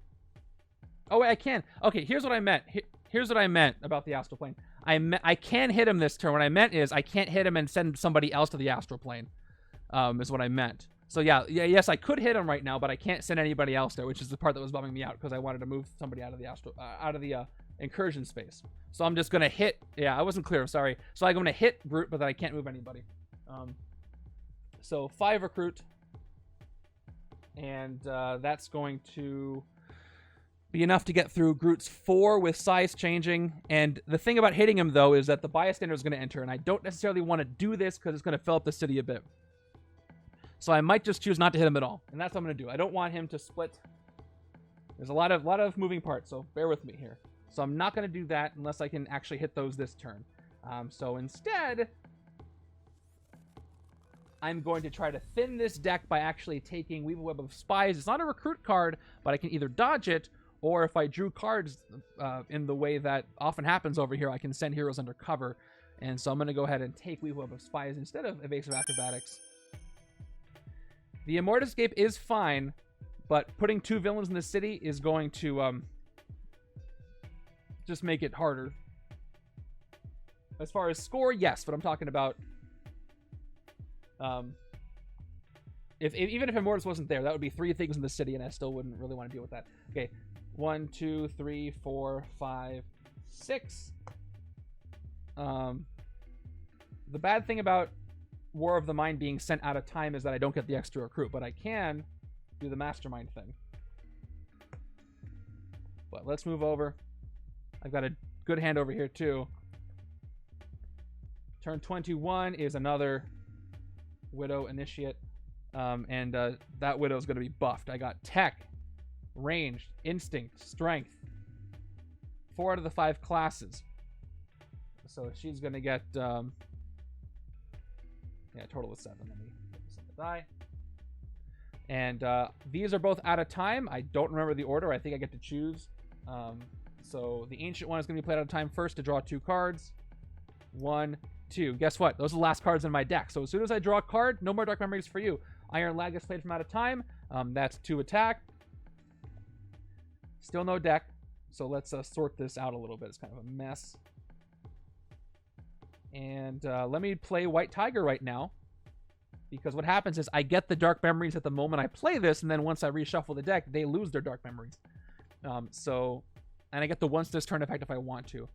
Oh, wait, I can. Okay, here's what I meant. Here's what I meant about the astral plane. I can hit him this turn. What I meant is I can't hit him and send somebody else to the astral plane. Is what I meant. So yes, I could hit him right now, but I can't send anybody else there, which is the part that was bumming me out because I wanted to move somebody out of the incursion space. So I'm just gonna hit. Yeah, I wasn't clear. Sorry. So I'm gonna hit Groot, but then I can't move anybody. So 5 recruit, and that's going to be enough to get through Groot's 4 with size changing. And the thing about hitting him though is that the bystander is going to enter, and I don't necessarily want to do this because it's going to fill up the city a bit. So I might just choose not to hit him at all, and that's what I'm going to do. I don't want him to split. There's a lot of moving parts, so bear with me here. So I'm not going to do that unless I can actually hit those this turn. So instead, I'm going to try to thin this deck by actually taking Weave a Web of Spies. It's not a recruit card, but I can either dodge it, or if I drew cards in the way that often happens over here, I can send heroes under cover. And so I'm going to go ahead and take Weave a Web of Spies instead of Evasive Acrobatics. The Immortus Escape is fine, but putting 2 villains in the city is going to just make it harder. As far as score, yes, but I'm talking about even if Immortus wasn't there, that would be 3 things in the city, and I still wouldn't really want to deal with that. Okay, 1, 2, 3, 4, 5, 6. The bad thing about War of the Mind being sent out of time is that I don't get the extra recruit, but I can do the Mastermind thing. But let's move over. I've got a good hand over here too. Turn 21 is another Widow Initiate. And that Widow is going to be buffed. I got Tech, Ranged, Instinct, Strength. 4 out of the 5 classes. So she's going to get... yeah, total of 7. Let me get this on the die. And these are both out of time. I don't remember the order. I think I get to choose. So the Ancient one is going to be played out of time first to draw 2 cards. 1, 2. Guess what? Those are the last cards in my deck. So as soon as I draw a card, no more Dark Memories for you. Iron Lag gets played from out of time. That's 2 attack. Still no deck. So let's sort this out a little bit. It's kind of a mess. And let me play White Tiger right now. Because what happens is I get the Dark Memories at the moment I play this, and then once I reshuffle the deck, they lose their Dark Memories. And I get the once this turn effect if I want to.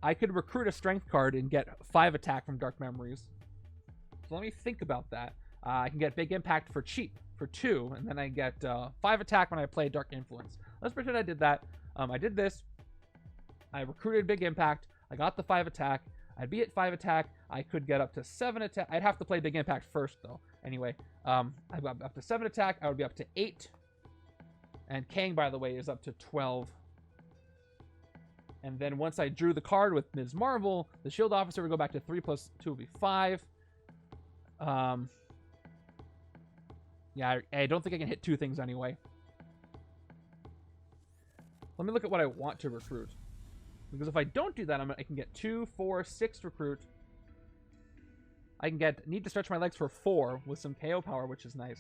I could recruit a Strength card and get 5 attack from Dark Memories. So let me think about that. I can get Big Impact for cheap, for 2, and then I get 5 attack when I play Dark Influence. Let's pretend I did that. I did this. I recruited Big Impact. I got the 5 attack. I'd be at 5 attack. I could get up to 7 attack. I'd have to play Big Impact first, though. Anyway, I've got up to 7 attack. I would be up to 8. And Kang, by the way, is up to 12. And then once I drew the card with Ms. Marvel, the Shield Officer would go back to 3 plus 2 would be 5. Yeah, I don't think I can hit 2 things anyway. Let me look at what I want to recruit. Because if I don't do that, I can get 2, 4, 6 recruit. I can need to stretch my legs for 4 with some KO power, which is nice.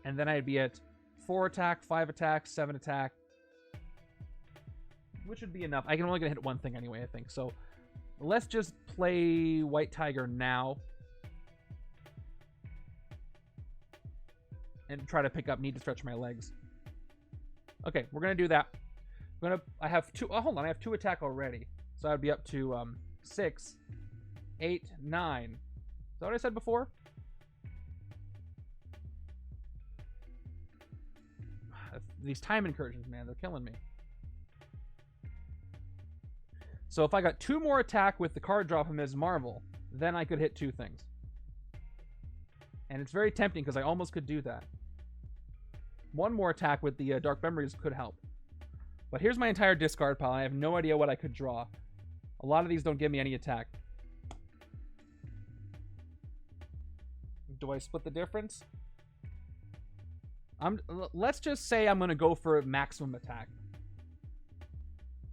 And then I'd be at 4 attack, 5 attack, 7 attack. Which would be enough. I can only get hit 1 thing anyway, I think. So let's just play White Tiger now. And try to pick up need to stretch my legs. Okay, we're going to do that. I have 2. Oh, hold on. I have 2 attack already. So I'd be up to 6, 8, 9. Is that what I said before? These time incursions, man, they're killing me. So if I got 2 more attack with the card drop from Ms. Marvel, then I could hit 2 things. And it's very tempting because I almost could do that. 1 more attack with the Dark Memories could help. But here's my entire discard pile. I have no idea what I could draw. A lot of these don't give me any attack. Do I split the difference? Let's just say I'm going to go for maximum attack.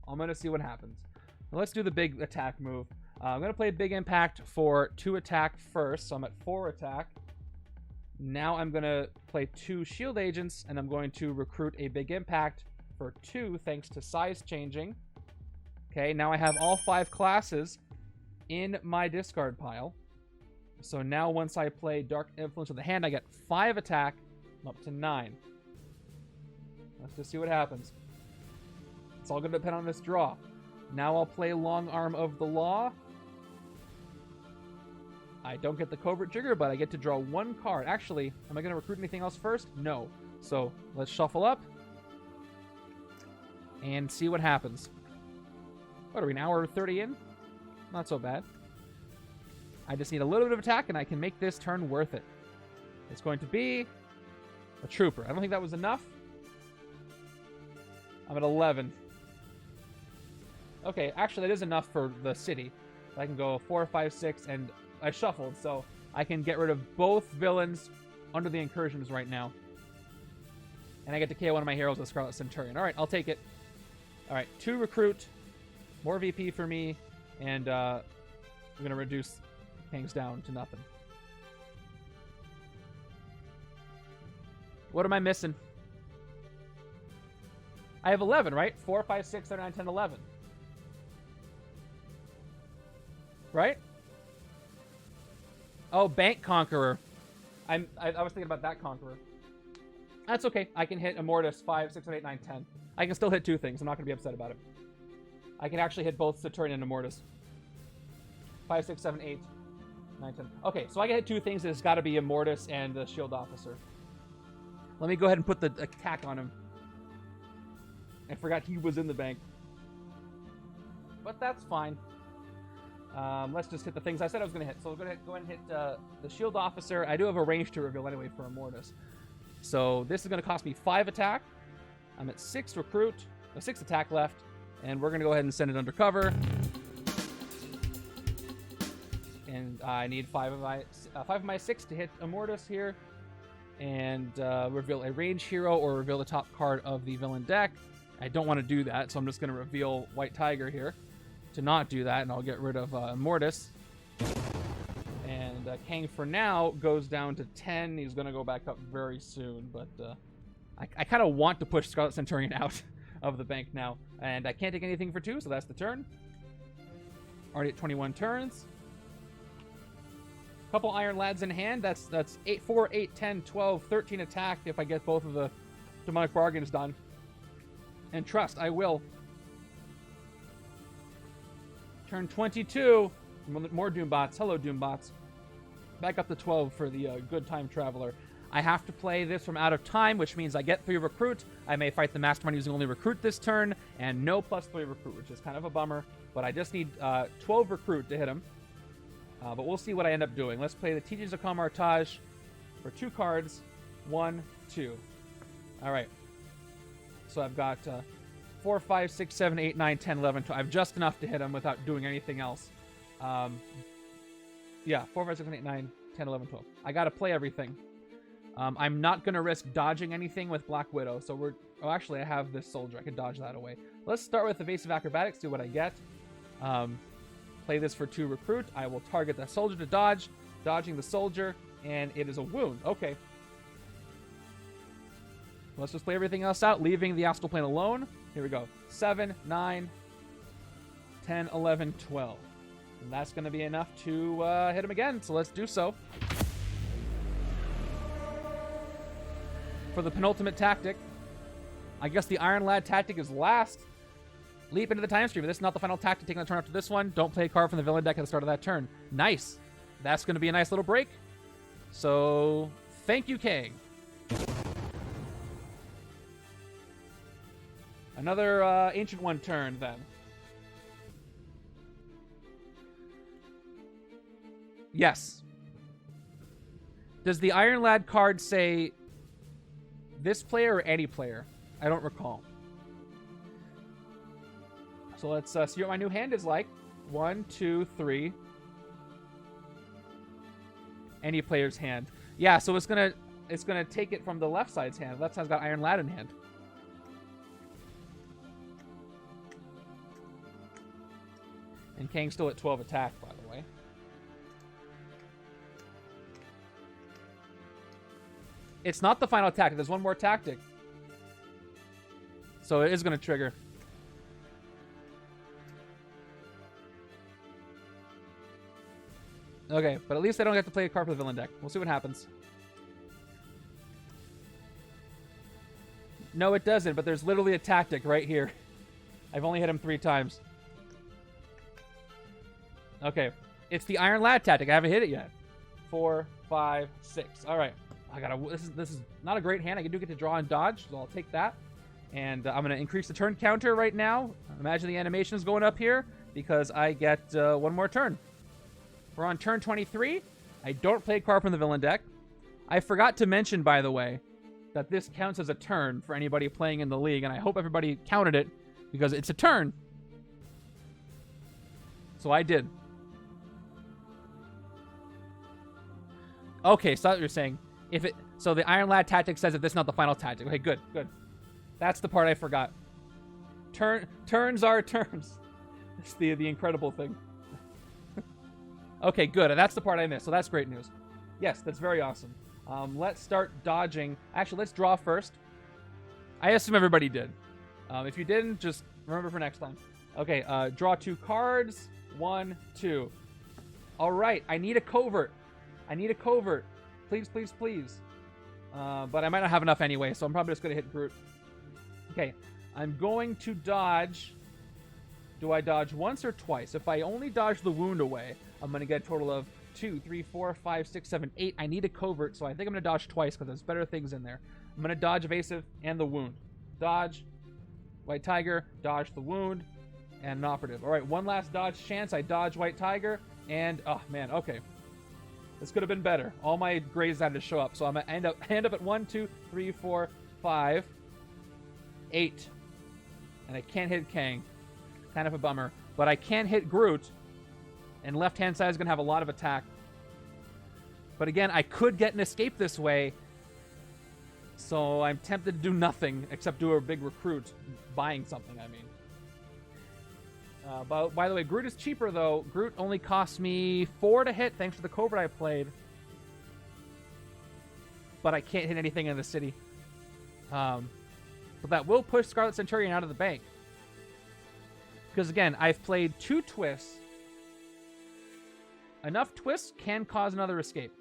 I'm going to see what happens. Now let's do the big attack move. I'm going to play Big Impact for 2 attack first. So I'm at 4 attack. Now I'm going to play 2 Shield Agents, and I'm going to recruit a Big Impact for 2 thanks to size changing. Okay, now I have all 5 classes in my discard pile. So now once I play Dark Influence with the hand, I get 5 attack. I'm up to 9. Let's just see what happens. It's all going to depend on this draw. Now I'll play Long Arm of the Law. I don't get the Covert Trigger, but I get to draw 1 card. Actually, am I going to recruit anything else first? No. So let's shuffle up and see what happens. What are we, an hour 30 in? Not so bad. I just need a little bit of attack, and I can make this turn worth it. It's going to be a Trooper. I don't think that was enough. I'm at 11. Okay, actually, that is enough for the city. I can go 4, 5, 6, and I shuffled, so I can get rid of both villains under the incursions right now. And I get to KO one of my heroes with Scarlet Centurion. All right, I'll take it. All right, 2 recruit, more VP for me, and I'm going to reduce Kang's down to nothing. What am I missing? I have 11, right? 4, 5, 6, 7, 9, 10, 11. Right? Oh, Bank Conqueror. I was thinking about that Conqueror. That's okay. I can hit Immortus 5, 6, 7, 8, 9, 10. I can still hit 2 things. I'm not going to be upset about it. I can actually hit both Saturn and Immortus. 5, 6, 7, 8, 9, 10. Okay, so I can hit 2 things. It's got to be Immortus and the Shield Officer. Let me go ahead and put the attack on him. I forgot he was in the bank. but that's fine. Let's just hit the things I said I was going to hit. So we're going to go ahead and hit the Shield Officer. I do have a range to reveal anyway for Immortus. So this is going to cost me 5 attack. I'm at 6 recruit, 6 attack left, and we're going to go ahead and send it undercover. And I need 5 of my 6 to hit Immortus here, and reveal a range hero or reveal the top card of the villain deck. I don't want to do that, so I'm just going to reveal White Tiger here to not do that, and I'll get rid of Immortus. And Kang for now goes down to 10. He's going to go back up very soon, but I kind of want to push Scarlet Centurion out of the bank now. And I can't take anything for 2, so that's the turn. Already at 21 turns. Couple Iron Lads in hand. That's 8, 4, 8, 10, 12, 13 attack if I get both of the Demonic Bargains done. And trust, I will. Turn 22. More Doombots. Hello, Doombots. Back up to 12 for the Good Time Traveler. I have to play this from out of time, which means I get 3 recruit. I may fight the Mastermind using only recruit this turn, and no +3 recruit, which is kind of a bummer. But I just need 12 recruit to hit him. But we'll see what I end up doing. Let's play the Teachings of Camartage for 2 cards. 1, 2. All right. So I've got 4, 5, 6, 7, 8, 9, 10, 11, 12. I have just enough to hit him without doing anything else. Yeah, 4, 5, 6, 7, 8, 9, 10, 11, 12. I got to play everything. I'm not going to risk dodging anything with Black Widow. So we're... Oh, actually, I have this soldier. I can dodge that away. Let's start with Evasive Acrobatics, see what I get. Play this for 2 recruit. I will target the soldier to dodge. Dodging the soldier, and it is a wound. Okay. Let's just play everything else out, leaving the Astral Plane alone. Here we go. 7, 9, 10, 11, 12. And that's going to be enough to hit him again, so let's do so. For the penultimate tactic, I guess the Iron Lad tactic is last. Leap into the time stream. If this is not the final tactic, taking the turn after this one, don't play a card from the villain deck at the start of that turn. Nice. That's going to be a nice little break. So, thank you, Kang. Another Ancient One turn, then. Yes. Does the Iron Lad card say this player or any player? I don't recall. So let's see what my new hand is like. 1, 2, 3. Any player's hand. Yeah, so it's gonna take it from the left side's hand. The left side's got Iron Lad in hand. And Kang's still at 12 attack, by the way. It's not the final tactic. There's one more tactic. So it is going to trigger. Okay, but at least I don't have to play a card for the villain deck. We'll see what happens. No, it doesn't, but there's literally a tactic right here. I've only hit him 3 times. Okay, it's the Iron Lad tactic. I haven't hit it yet. 4, 5, 6. All right, I gotta. This is not a great hand. I do get to draw and dodge, so I'll take that. And I'm gonna increase the turn counter right now. Imagine the animation is going up here because I get 1 more turn. We're on turn 23. I don't play a card from the villain deck. I forgot to mention, by the way, that this counts as a turn for anybody playing in the league, and I hope everybody counted it because it's a turn. So I did. Okay, so that's what you're saying. So the Iron Lad tactic says that this is not the final tactic. Okay, good, good. That's the part I forgot. Turns are turns. It's the incredible thing. Okay, good. That's the part I missed, so that's great news. Yes, that's very awesome. Let's start dodging. Actually, let's draw first. I assume everybody did. If you didn't, just remember for next time. Okay, draw 2 cards. 1, 2. All right, I need a covert. I need a covert. Please, please, please. But I might not have enough anyway, so I'm probably just going to hit Groot. Okay, I'm going to dodge. Do I dodge once or twice? If I only dodge the wound away, I'm going to get a total of 2, 3, 4, 5, 6, 7, 8. I need a covert, so I think I'm going to dodge twice because there's better things in there. I'm going to dodge evasive and the wound. Dodge, White Tiger, dodge the wound. and an operative. All right, one last dodge chance. I dodge White Tiger, and oh man, okay. This could have been better. All my grades had to show up, so I'm gonna end up at 1, 2, 3, 4, 5, 8, and I can't hit Kang. Kind of a bummer, but I can hit Groot, and left hand side is gonna have a lot of attack. But again, I could get an escape this way, so I'm tempted to do nothing except do a big recruit, buying something. I mean. By the way, Groot is cheaper, though. Groot only costs me 4 to hit, thanks to the Covert I played. But I can't hit anything in the city. But that will push Scarlet Centurion out of the bank. Because, again, I've played 2 twists. Enough twists can cause another escape.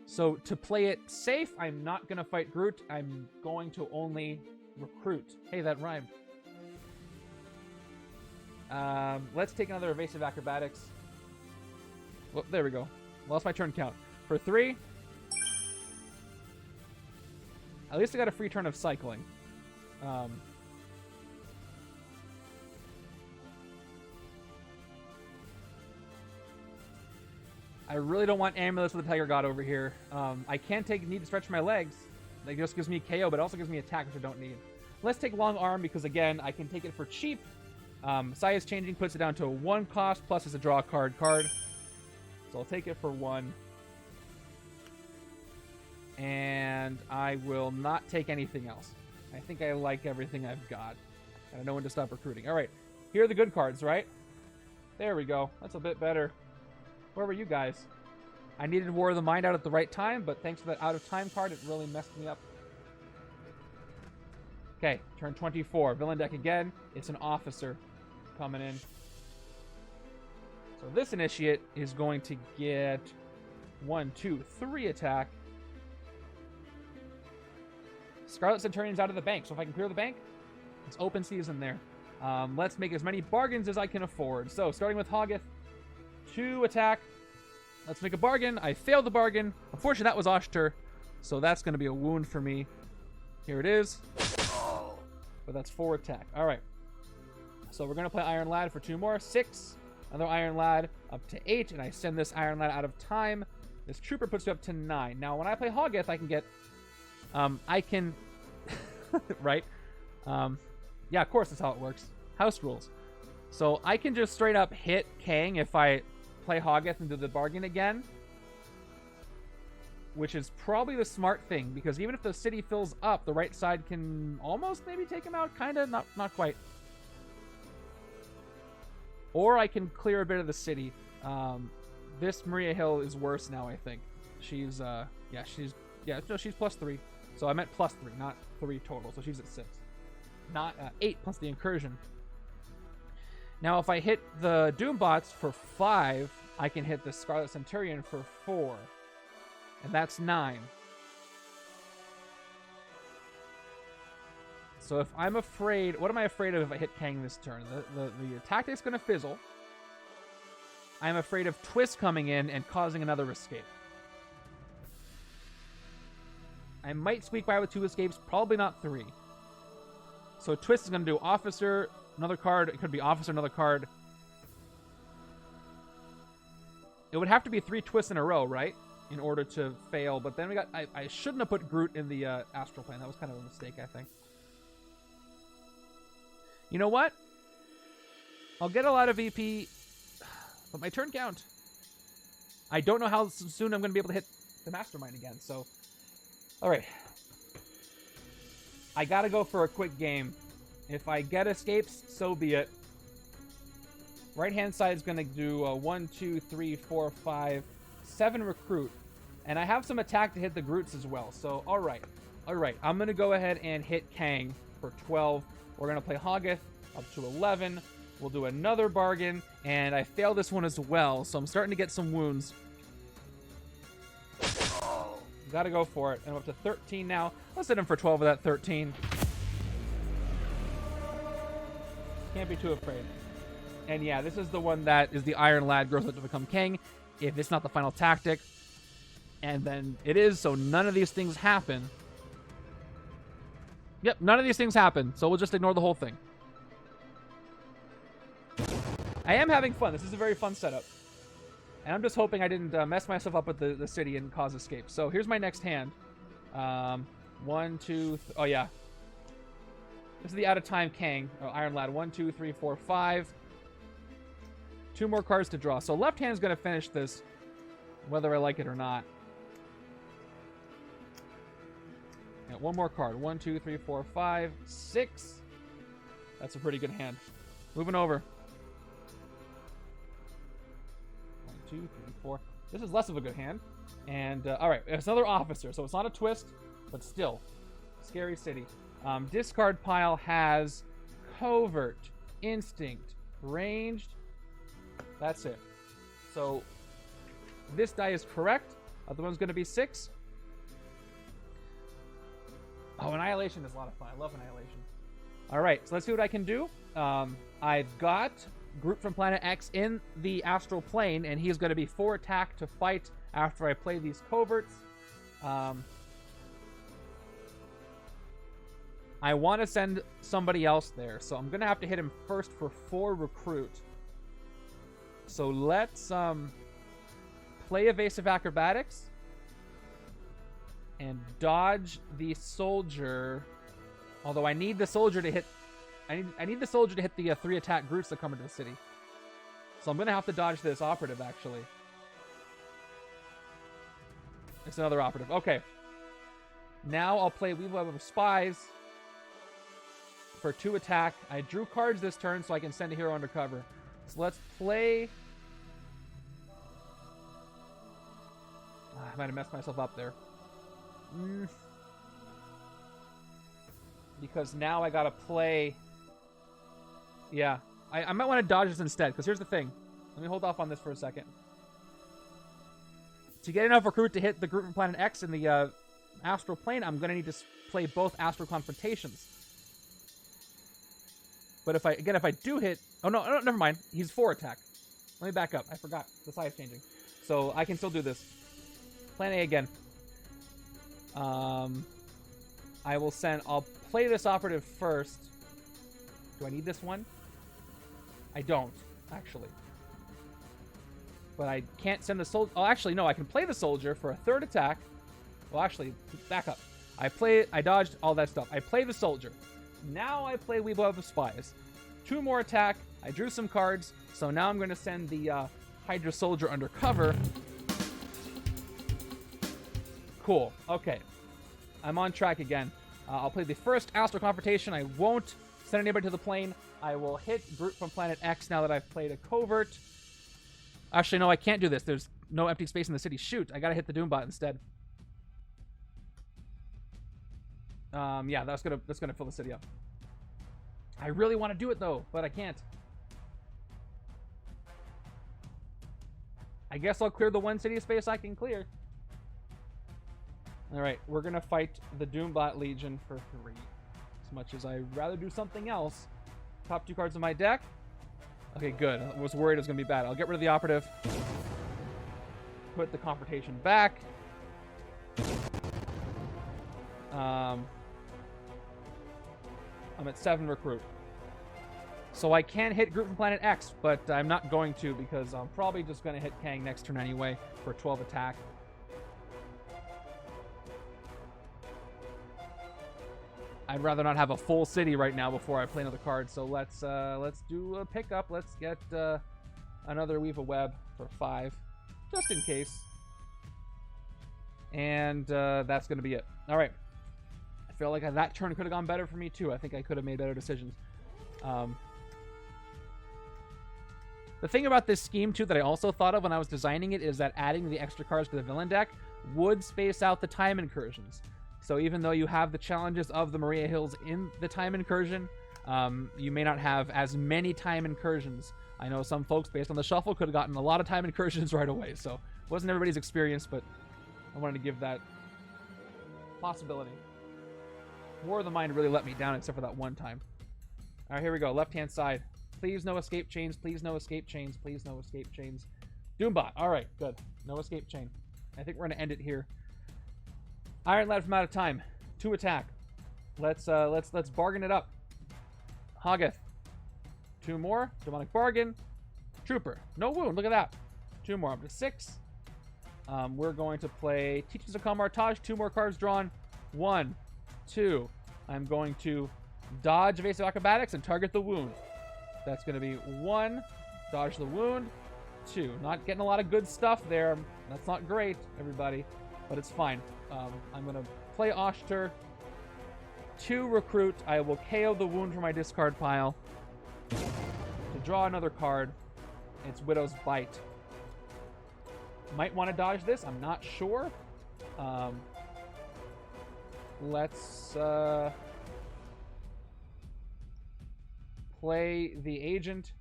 So, to play it safe, I'm not going to fight Groot. I'm going to only recruit. Hey, that rhymed. Let's take another evasive acrobatics. Well, there we go. Lost my turn count. For 3. At least I got a free turn of cycling. I really don't want Amulet with the Tiger God over here. I can need to stretch my legs. That just gives me KO, but also gives me attack, which I don't need. Let's take Long Arm because, again, I can take it for cheap. Size changing puts it down to a 1 cost, plus it's a draw card. So I'll take it for 1. And I will not take anything else. I think I like everything I've got. And I know when to stop recruiting. Alright, here are the good cards, right? There we go. That's a bit better. Where were you guys? I needed War of the Mind out at the right time, but thanks for that out of time card, it really messed me up. Okay, turn 24. Villain deck again. It's an officer coming in. So this initiate is going to get 1, 2, 3 attack. Scarlet Centurion's out of the bank, so if I can clear the bank, it's open season there. Let's make as many bargains as I can afford. So starting with Hoggith, 2 attack. Let's make a bargain. I failed the bargain. Unfortunately, that was Oshtur, so that's going to be a wound for me. Here it is. But that's 4 attack. All right. So we're going to play Iron Lad for 2 more. 6. Another Iron Lad up to 8. And I send this Iron Lad out of time. This Trooper puts you up to 9. Now, when I play Hoggith, I can get... right? Yeah, of course that's how it works. House rules. So I can just straight up hit Kang if I play Hoggith and do the bargain again. Which is probably the smart thing, because even if the city fills up, the right side can almost maybe take him out. Kind of, not quite. Or I can clear a bit of the city. This Maria Hill is worse now, I think. She's she's +3. So I meant +3, not 3 total. So she's at 6. Not 8 plus the incursion. Now, if I hit the Doombots for 5, I can hit the Scarlet Centurion for 4. And that's 9. So if I'm afraid... What am I afraid of if I hit Kang this turn? The tactic's going to fizzle. I'm afraid of Twist coming in and causing another escape. I might squeak by with 2 escapes, probably not 3. So Twist is going to do Officer, another card. It could be Officer, another card. It would have to be 3 twists in a row, right? In order to fail. But then we got... I shouldn't have put Groot in the Astral Plane. That was kind of a mistake, I think. You know what? I'll get a lot of VP, but my turn count. I don't know how soon I'm going to be able to hit the Mastermind again, so... Alright. I gotta go for a quick game. If I get escapes, so be it. Right-hand side is going to do 1, 2, 3, 4, 5, 7 recruit. And I have some attack to hit the Groots as well, so alright. Alright, I'm going to go ahead and hit Kang for 12. We're going to play Hoggith up to 11. We'll do another bargain, and I failed this one as well, so I'm starting to get some wounds. Gotta go for it. I'm up to 13 now. Let's hit him for 12 of that 13. Can't be too afraid. And yeah, this is the one that is the Iron Lad grows up to become King. If it's not the final tactic. And then it is, so none of these things happen. Yep, none of these things happen, so we'll just ignore the whole thing. I am having fun. This is a very fun setup. And I'm just hoping I didn't mess myself up with the city and cause escape. So here's my next hand. 1, 2, oh yeah. This is the out of time Kang, or Iron Lad. 1, 2, 3, 4, 5. 2 more cards to draw. So left hand's going to finish this, whether I like it or not. Yeah, 1 more card. 1, 2, 3, 4, 5, 6. That's a pretty good hand. Moving over. 1, 2, 3, 4. This is less of a good hand. And, alright, it's another officer. So it's not a twist, but still. Scary city. Discard pile has covert, instinct, ranged. That's it. So this die is correct. Other one's going to be 6. Oh, Annihilation is a lot of fun. I love Annihilation. All right, so let's see what I can do. I've got Groot from Planet X in the astral plane, and he's going to be 4 attack to fight after I play these coverts. I want to send somebody else there, so I'm going to have to hit him first for 4 recruit. So let's play Evasive Acrobatics and dodge the soldier. Although I need the soldier to hit... I need the soldier to hit the 3 attack Groots that come into the city. So I'm going to have to dodge this operative, actually. It's another operative. Okay. Now I'll play Weave Web of Spies for 2 attack. I drew cards this turn so I can send a hero undercover. So let's play... I might have messed myself up there. Because now I gotta play... Yeah. I might want to dodge this instead, because here's the thing. Let me hold off on this for a second. To get enough recruit to hit the group from Planet X in the astral plane, I'm gonna need to play both astral confrontations. But if I do hit... Oh, no, never mind. He's 4 attack. Let me back up. I forgot. The side's changing. So I can still do this. Plan A again. I will send... I'll play this operative first. Do I need this one? I don't, actually. But I can't send the soldier... Oh, actually, no. I can play the soldier for a 3rd attack. Well, actually, back up. I dodged all that stuff. I play the soldier. Now I play Weave Web of Spies. 2 more attack. I drew some cards. So now I'm going to send the Hydra Soldier undercover. Cool. Okay. I'm on track again. I'll play the first Astral Confrontation. I won't send anybody to the plane. I will hit Groot from Planet X now that I've played a covert. Actually, no, I can't do this. There's no empty space in the city. Shoot, I gotta hit the Doombot instead. Yeah, that's gonna fill the city up. I really want to do it though, but I can't. I guess I'll clear the 1 city space I can clear. Alright, we're gonna fight the Doombot Legion for 3. As much as I'd rather do something else. Top 2 cards of my deck. Okay, good. I was worried it was gonna be bad. I'll get rid of the operative. Put the confrontation back. I'm at 7 recruit. So I can hit Groot from Planet X, but I'm not going to because I'm probably just going to hit Kang next turn anyway for 12 attack. I'd rather not have a full city right now before I play another card. So let's do a pickup. Let's get another Weave a Web for 5, just in case. And that's going to be it. All right. I feel like that turn could have gone better for me too. I think I could have made better decisions. The thing about this scheme too that I also thought of when I was designing it is that adding the extra cards to the villain deck would space out the time incursions. So even though you have the challenges of the Maria Hills in the time incursion, you may not have as many time incursions. I know some folks, based on the shuffle, could have gotten a lot of time incursions right away. So it wasn't everybody's experience, but I wanted to give that possibility. War of the Mind really let me down, except for that one time. All right, here we go. Left-hand side. Please no escape chains. Please no escape chains. Please no escape chains. Doombot. All right, good. No escape chain. I think we're going to end it here. Iron Lad from Out of Time. 2 attack. Let's bargain it up. Hoggeth. 2 more. Demonic Bargain. Trooper. No wound. Look at that. 2 more. Up to 6. We're going to play Teachings of Camartage. 2 more cards drawn. 1, 2. I'm going to dodge evasive acrobatics and target the wound. That's going to be 1. Dodge the wound. 2. Not getting a lot of good stuff there. That's not great, everybody, but it's fine. I'm going to play Oshter. 2 recruit. I will KO the wound from my discard pile. To draw another card, it's Widow's Bite. Might want to dodge this. I'm not sure. Let's play the Agent.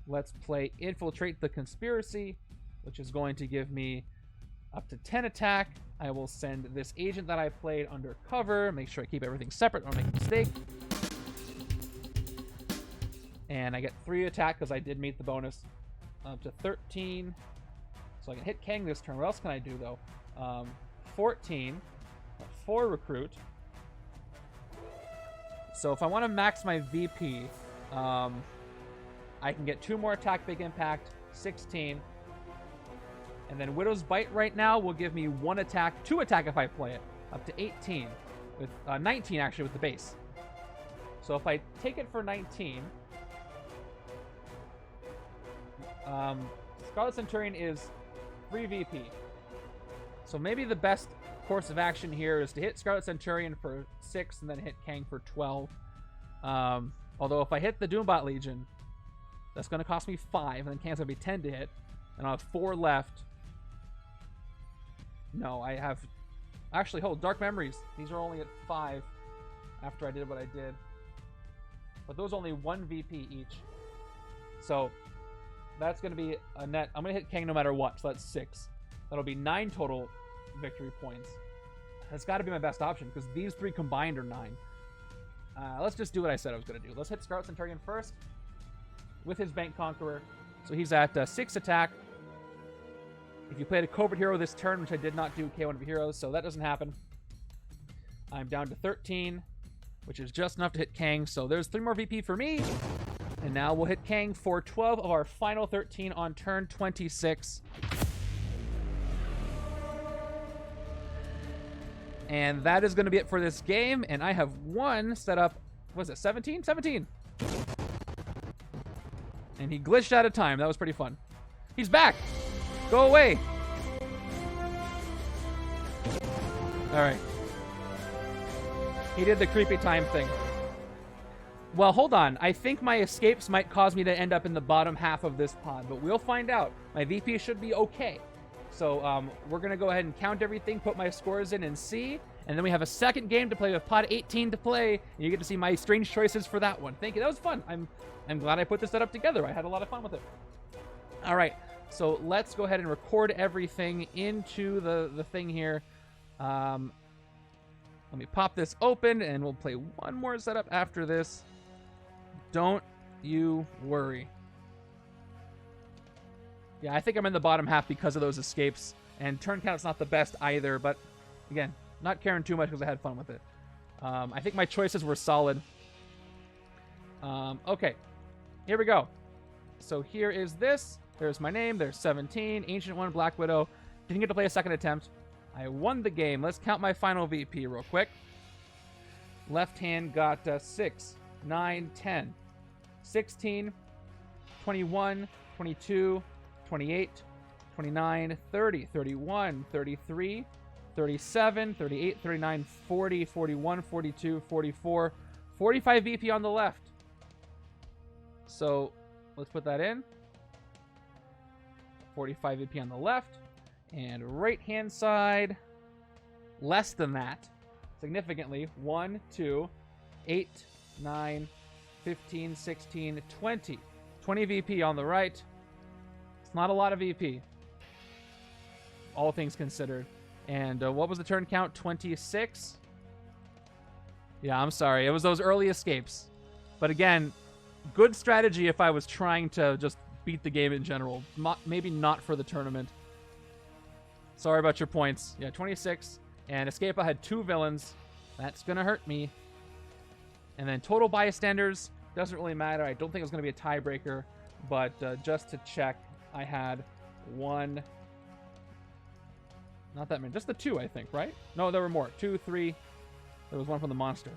Let's play Infiltrate the Conspiracy, which is going to give me up to 10 attack. I will send this Agent that I played under cover. Make sure I keep everything separate. Don't make a mistake. And I get 3 attack because I did meet the bonus. Up to 13. So I can hit Kang this turn. What else can I do, though? 14. 4 recruit. So if I want to max my VP, I can get 2 more attack, big impact, 16. And then Widow's Bite right now will give me 1 attack, 2 attack if I play it, up to 18. With 19, actually, with the base. So if I take it for 19, Scarlet Centurion is 3 VP. So maybe the best course of action here is to hit Scarlet Centurion for 6 and then hit Kang for 12. Although if I hit the Doombot Legion, that's going to cost me 5, and then Kang's going to be 10 to hit, and I'll have 4 left. No, I have... Actually, hold, Dark Memories. These are only at 5 after I did what I did. But those are only 1 VP each. So that's going to be a net... I'm going to hit Kang no matter what, so that's 6. That'll be 9 total victory points. That's got to be my best option, because these 3 combined are 9. Let's just do what I said I was going to do. Let's hit Scarlet Centurion first with his Bank Conqueror. So he's at 6 attack. If you played a Covert Hero this turn, which I did not do, KO one of your heroes, so that doesn't happen. I'm down to 13, which is just enough to hit Kang. So there's 3 more VP for me. And now we'll hit Kang for 12 of our final 13 on turn 26. And that is going to be it for this game. And I have 1 set up. Was it 17? 17. And he glitched out of time. That was pretty fun. He's back. Go away. All right. He did the creepy time thing. Well, hold on. I think my escapes might cause me to end up in the bottom half of this pod, but we'll find out. My VP should be okay. So we're going to go ahead and count everything, put my scores in, and see. And then we have a second game to play with pod 18 to play. And you get to see my strange choices for that one. Thank you. That was fun. I'm glad I put this setup together. I had a lot of fun with it. All right. So let's go ahead and record everything into the thing here. Let me pop this open, and we'll play one more setup after this. Don't you worry. Yeah, I think I'm in the bottom half because of those escapes. And turn count's not the best either, but again, not caring too much because I had fun with it. I think my choices were solid. Okay, here we go. So here is this. There's my name. There's 17. Ancient One, Black Widow. Didn't get to play a second attempt. I won the game. Let's count my final VP real quick. Left hand got 6, 9, 10, 16, 21, 22, 28, 29, 30, 31, 33, 37, 38, 39, 40, 41, 42, 44, 45 VP on the left. So let's put that in. 45 VP on the left. And right hand side, less than that, significantly. 1, 2, 8, 9, 15, 16, 20. 20 VP on the right. It's not a lot of VP, all things considered. And what was the turn count? 26? Yeah, I'm sorry. It was those early escapes. But again, good strategy if I was trying to just beat the game in general. Maybe not for the tournament. Sorry about your points. Yeah, 26. And escape, I had 2 villains. That's going to hurt me. And then total bystanders. Doesn't really matter. I don't think it's going to be a tiebreaker. but just to check, I had one. Not that many, just the 2, I think, right? No, there were more. 2, 3. There was one from the monster.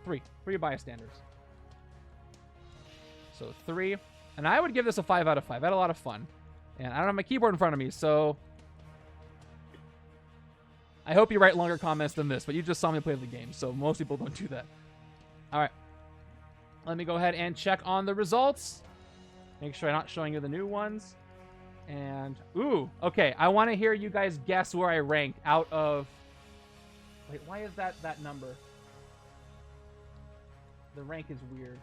3 bystanders. So 3, and I would give this a 5 out of 5. I had a lot of fun, and I don't have my keyboard in front of me, so I hope you write longer comments than this, but you just saw me play the game, so most people don't do that. All right. Let me go ahead and check on the results. Make sure I'm not showing you the new ones. And, ooh, okay. I want to hear you guys guess where I rank out of... Wait, why is that number? The rank is weird.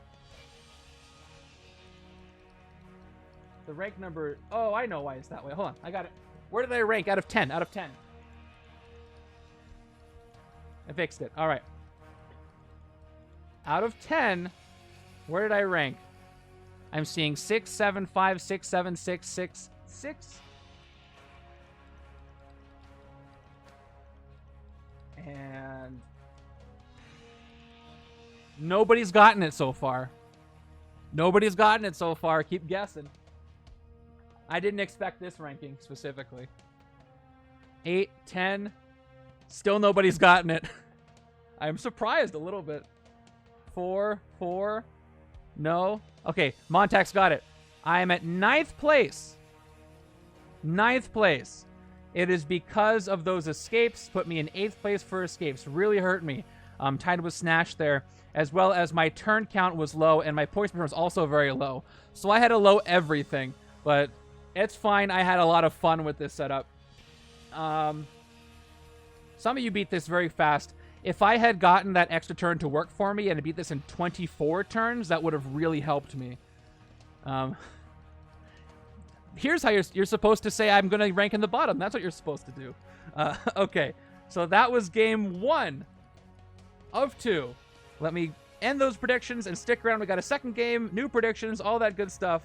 The rank number... Oh, I know why it's that way. Hold on. I got it. Where did I rank out of 10? Out of 10. I fixed it. All right. Out of 10, where did I rank? I'm seeing 6, 7, 5, 6, 7, 6, 6, 6. And nobody's gotten it so far. Nobody's gotten it so far. Keep guessing. I didn't expect this ranking specifically. 8, 10. Still nobody's gotten it. I'm surprised a little bit. 4, 4. No. Okay, Montax got it. I am at 9th place. 9th place. It is because of those escapes. Put me in 8th place for escapes. Really hurt me. Tied with Snash there. As well as my turn count was low, and my points was also very low. So I had to low everything. But it's fine. I had a lot of fun with this setup. Some of you beat this very fast. If I had gotten that extra turn to work for me and beat this in 24 turns, that would have really helped me. Here's how you're supposed to say I'm going to rank in the bottom. That's what you're supposed to do. Okay, so that was game 1 of 2. Let me end those predictions and stick around. We got a second game, new predictions, all that good stuff.